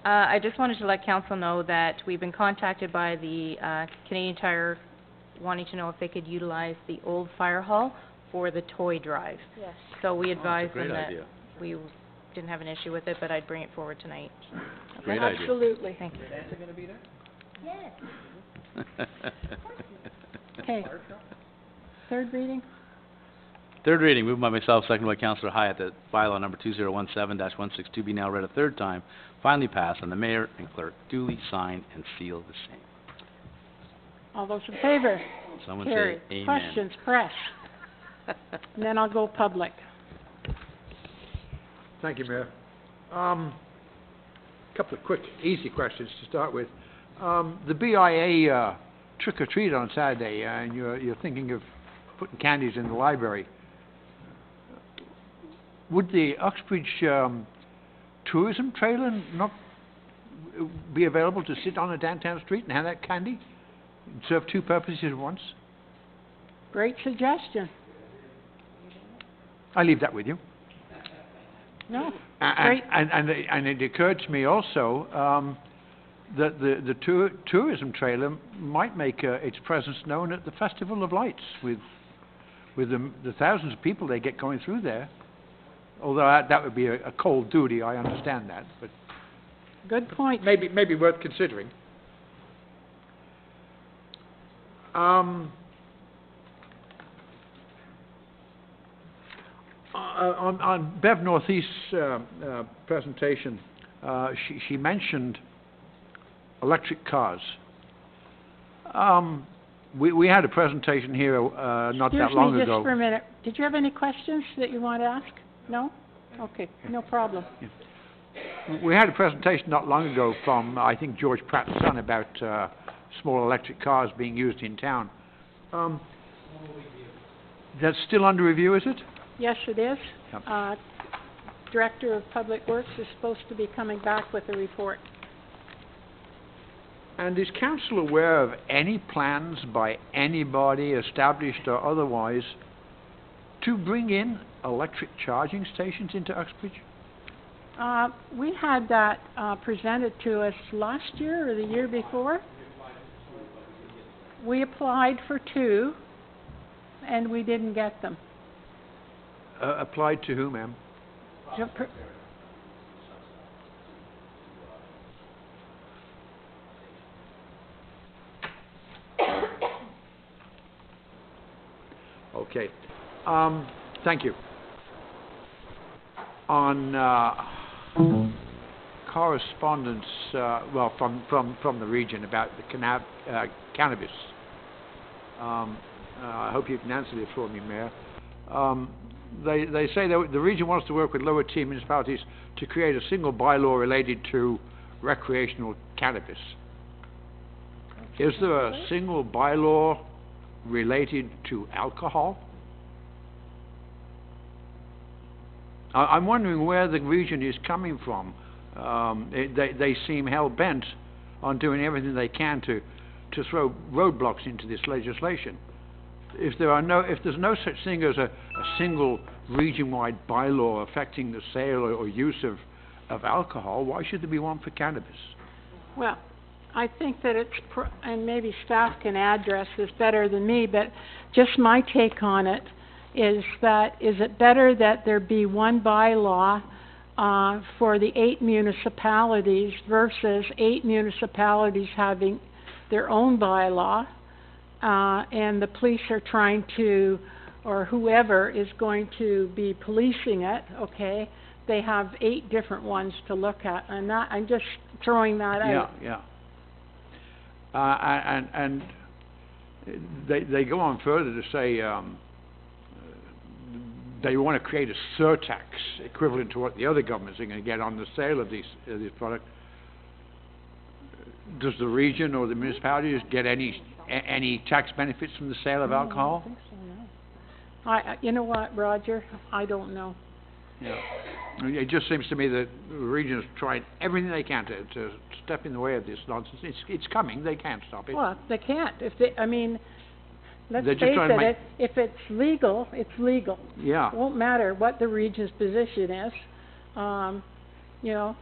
I just wanted to let council know that we've been contacted by the Canadian Tire wanting to know if they could utilize the old fire hall for the toy drive. Yes. So we advised great them that idea. we didn't have an issue with it, but I'd bring it forward tonight. Great idea. Absolutely. Thank you. going to be there? Yes. Okay. Third reading? Third reading, moved by myself, seconded by Councillor Hyatt, that bylaw number 2017-162 be now read a third time, finally passed, and the mayor and clerk duly sign and seal the same. All those in favor? Someone Carried. say amen. Questions, press. And then I'll go public. Thank you, Mayor. Couple of quick, easy questions to start with. The BIA trick or treat on Saturday, and you're thinking of putting candies in the library. Would the Uxbridge tourism trailer not be available to sit on a downtown street and have that candy? Serve two purposes at once? Great suggestion. I leave that with you. No, great. And it occurred to me also that the tourism trailer might make its presence known at the Festival of Lights with the thousands of people they get going through there. Although that would be a cold duty, I understand that, but good point. Maybe worth considering. On Bev Northeast's presentation, she mentioned electric cars. We had a presentation here not that long Excuse me ago. just for a minute. Did you have any questions that you want to ask? No? Okay, no problem. We had a presentation not long ago from, I think, George Pratt's son about small electric cars being used in town. That's still under review, is it? Yes, it is. Yep. Director of Public Works is supposed to be coming back with a report. And is council aware of any plans by anybody, established or otherwise, to bring in electric charging stations into Uxbridge? We had that presented to us last year or the year before. We applied for 2, and we didn't get them. Applied to who, ma'am? Okay. Thank you. On correspondence, well, from the region about the cannabis. I hope you can answer this for me, Mayor. They say that the region wants to work with lower tier municipalities to create a single bylaw related to recreational cannabis. Is there a single bylaw related to alcohol? I'm wondering where the region is coming from. They seem hell-bent on doing everything they can to throw roadblocks into this legislation. If there's no such thing as a single region-wide bylaw affecting the sale or use of alcohol, why should there be one for cannabis? Well, I think that it's, and maybe staff can address this better than me, but just my take on it is it better that there be one bylaw for the 8 municipalities versus 8 municipalities having their own bylaw, and the police are trying to, or whoever is going to be policing it, okay, they have 8 different ones to look at, and that, I'm just throwing that out. Yeah. And they go on further to say they want to create a surtax equivalent to what the other governments are going to get on the sale of this product. Does the region or the municipalities get any tax benefits from the sale of alcohol? I don't think so, no. You know what, Roger? I don't know. Yeah. It just seems to me that the region is trying everything they can to step in the way of this nonsense. It's coming. They can't stop it. Well, they can't. If they, I mean, let's They're face just trying to it, if it's legal, it's legal. Yeah. It won't matter what the region's position is. You know.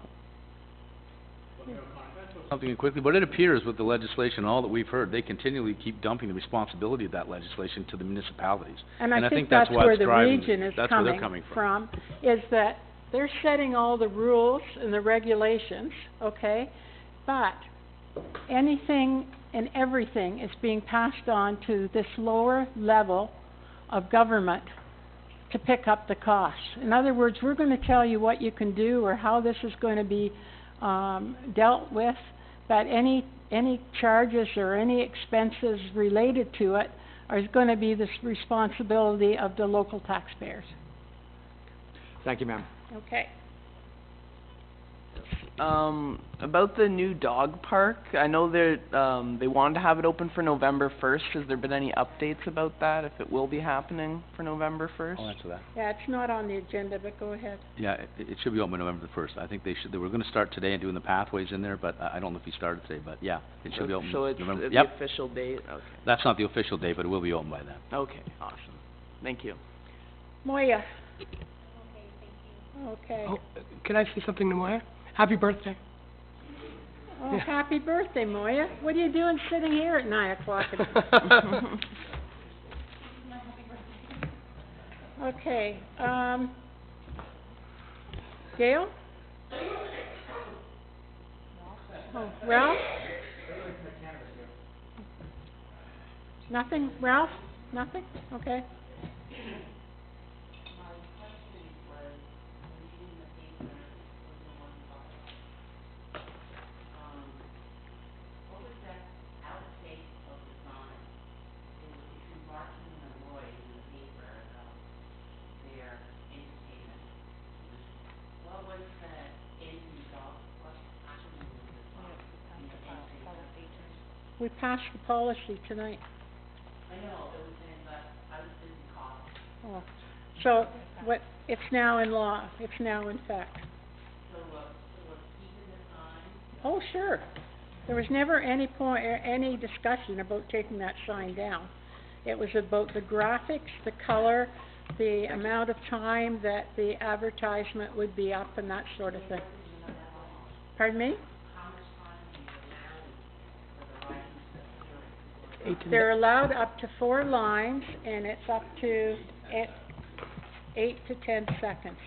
Something quickly, but it appears with the legislation, all that we've heard, they continually keep dumping the responsibility of that legislation to the municipalities. And I think that's where what's the driving, region is that's where they're coming from, is that they're setting all the rules and the regulations, okay? But anything and everything is being passed on to this lower level of government to pick up the costs. In other words, we're going to tell you what you can do or how this is going to be dealt with, but any charges or any expenses related to it is going to be the responsibility of the local taxpayers. Thank you, ma'am. Okay. About the new dog park, I know they wanted to have it open for November 1st. Has there been any updates about that, if it will be happening for November 1st? I'll answer that. Yeah, it's not on the agenda, but go ahead. Yeah, it should be open November the 1st. I think they were going to start today and doing the pathways in there, but I don't know if he started today, but yeah, it should be open So it's November. the Yep. official date? Okay. That's not the official date, but it will be open by then. Okay, awesome. Thank you. Moya. Okay. Oh, can I say something to Moya? Happy birthday. Oh, happy birthday, Moya. What are you doing sitting here at 9 o'clock? Okay, Gail? Oh, Ralph? Nothing? Ralph? Nothing? Okay. We passed the policy tonight. Oh, so what, it's now in law, it's now in fact. Oh, sure. There was never any point, any discussion about taking that sign down. It was about the graphics, the color, the amount of time that the advertisement would be up and that sort of thing. Pardon me? They're allowed up to 4 lines, and it's up to 8 to 10 seconds.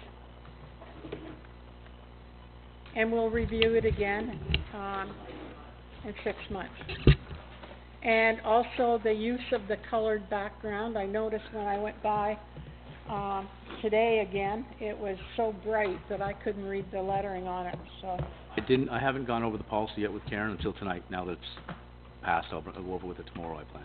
And we'll review it again, in 6 months. And also the use of the colored background. I noticed when I went by, today again, it was so bright that I couldn't read the lettering on it, so. I haven't gone over the policy yet with Karen until tonight. Now that it's passed, I'll go over with it tomorrow, I plan.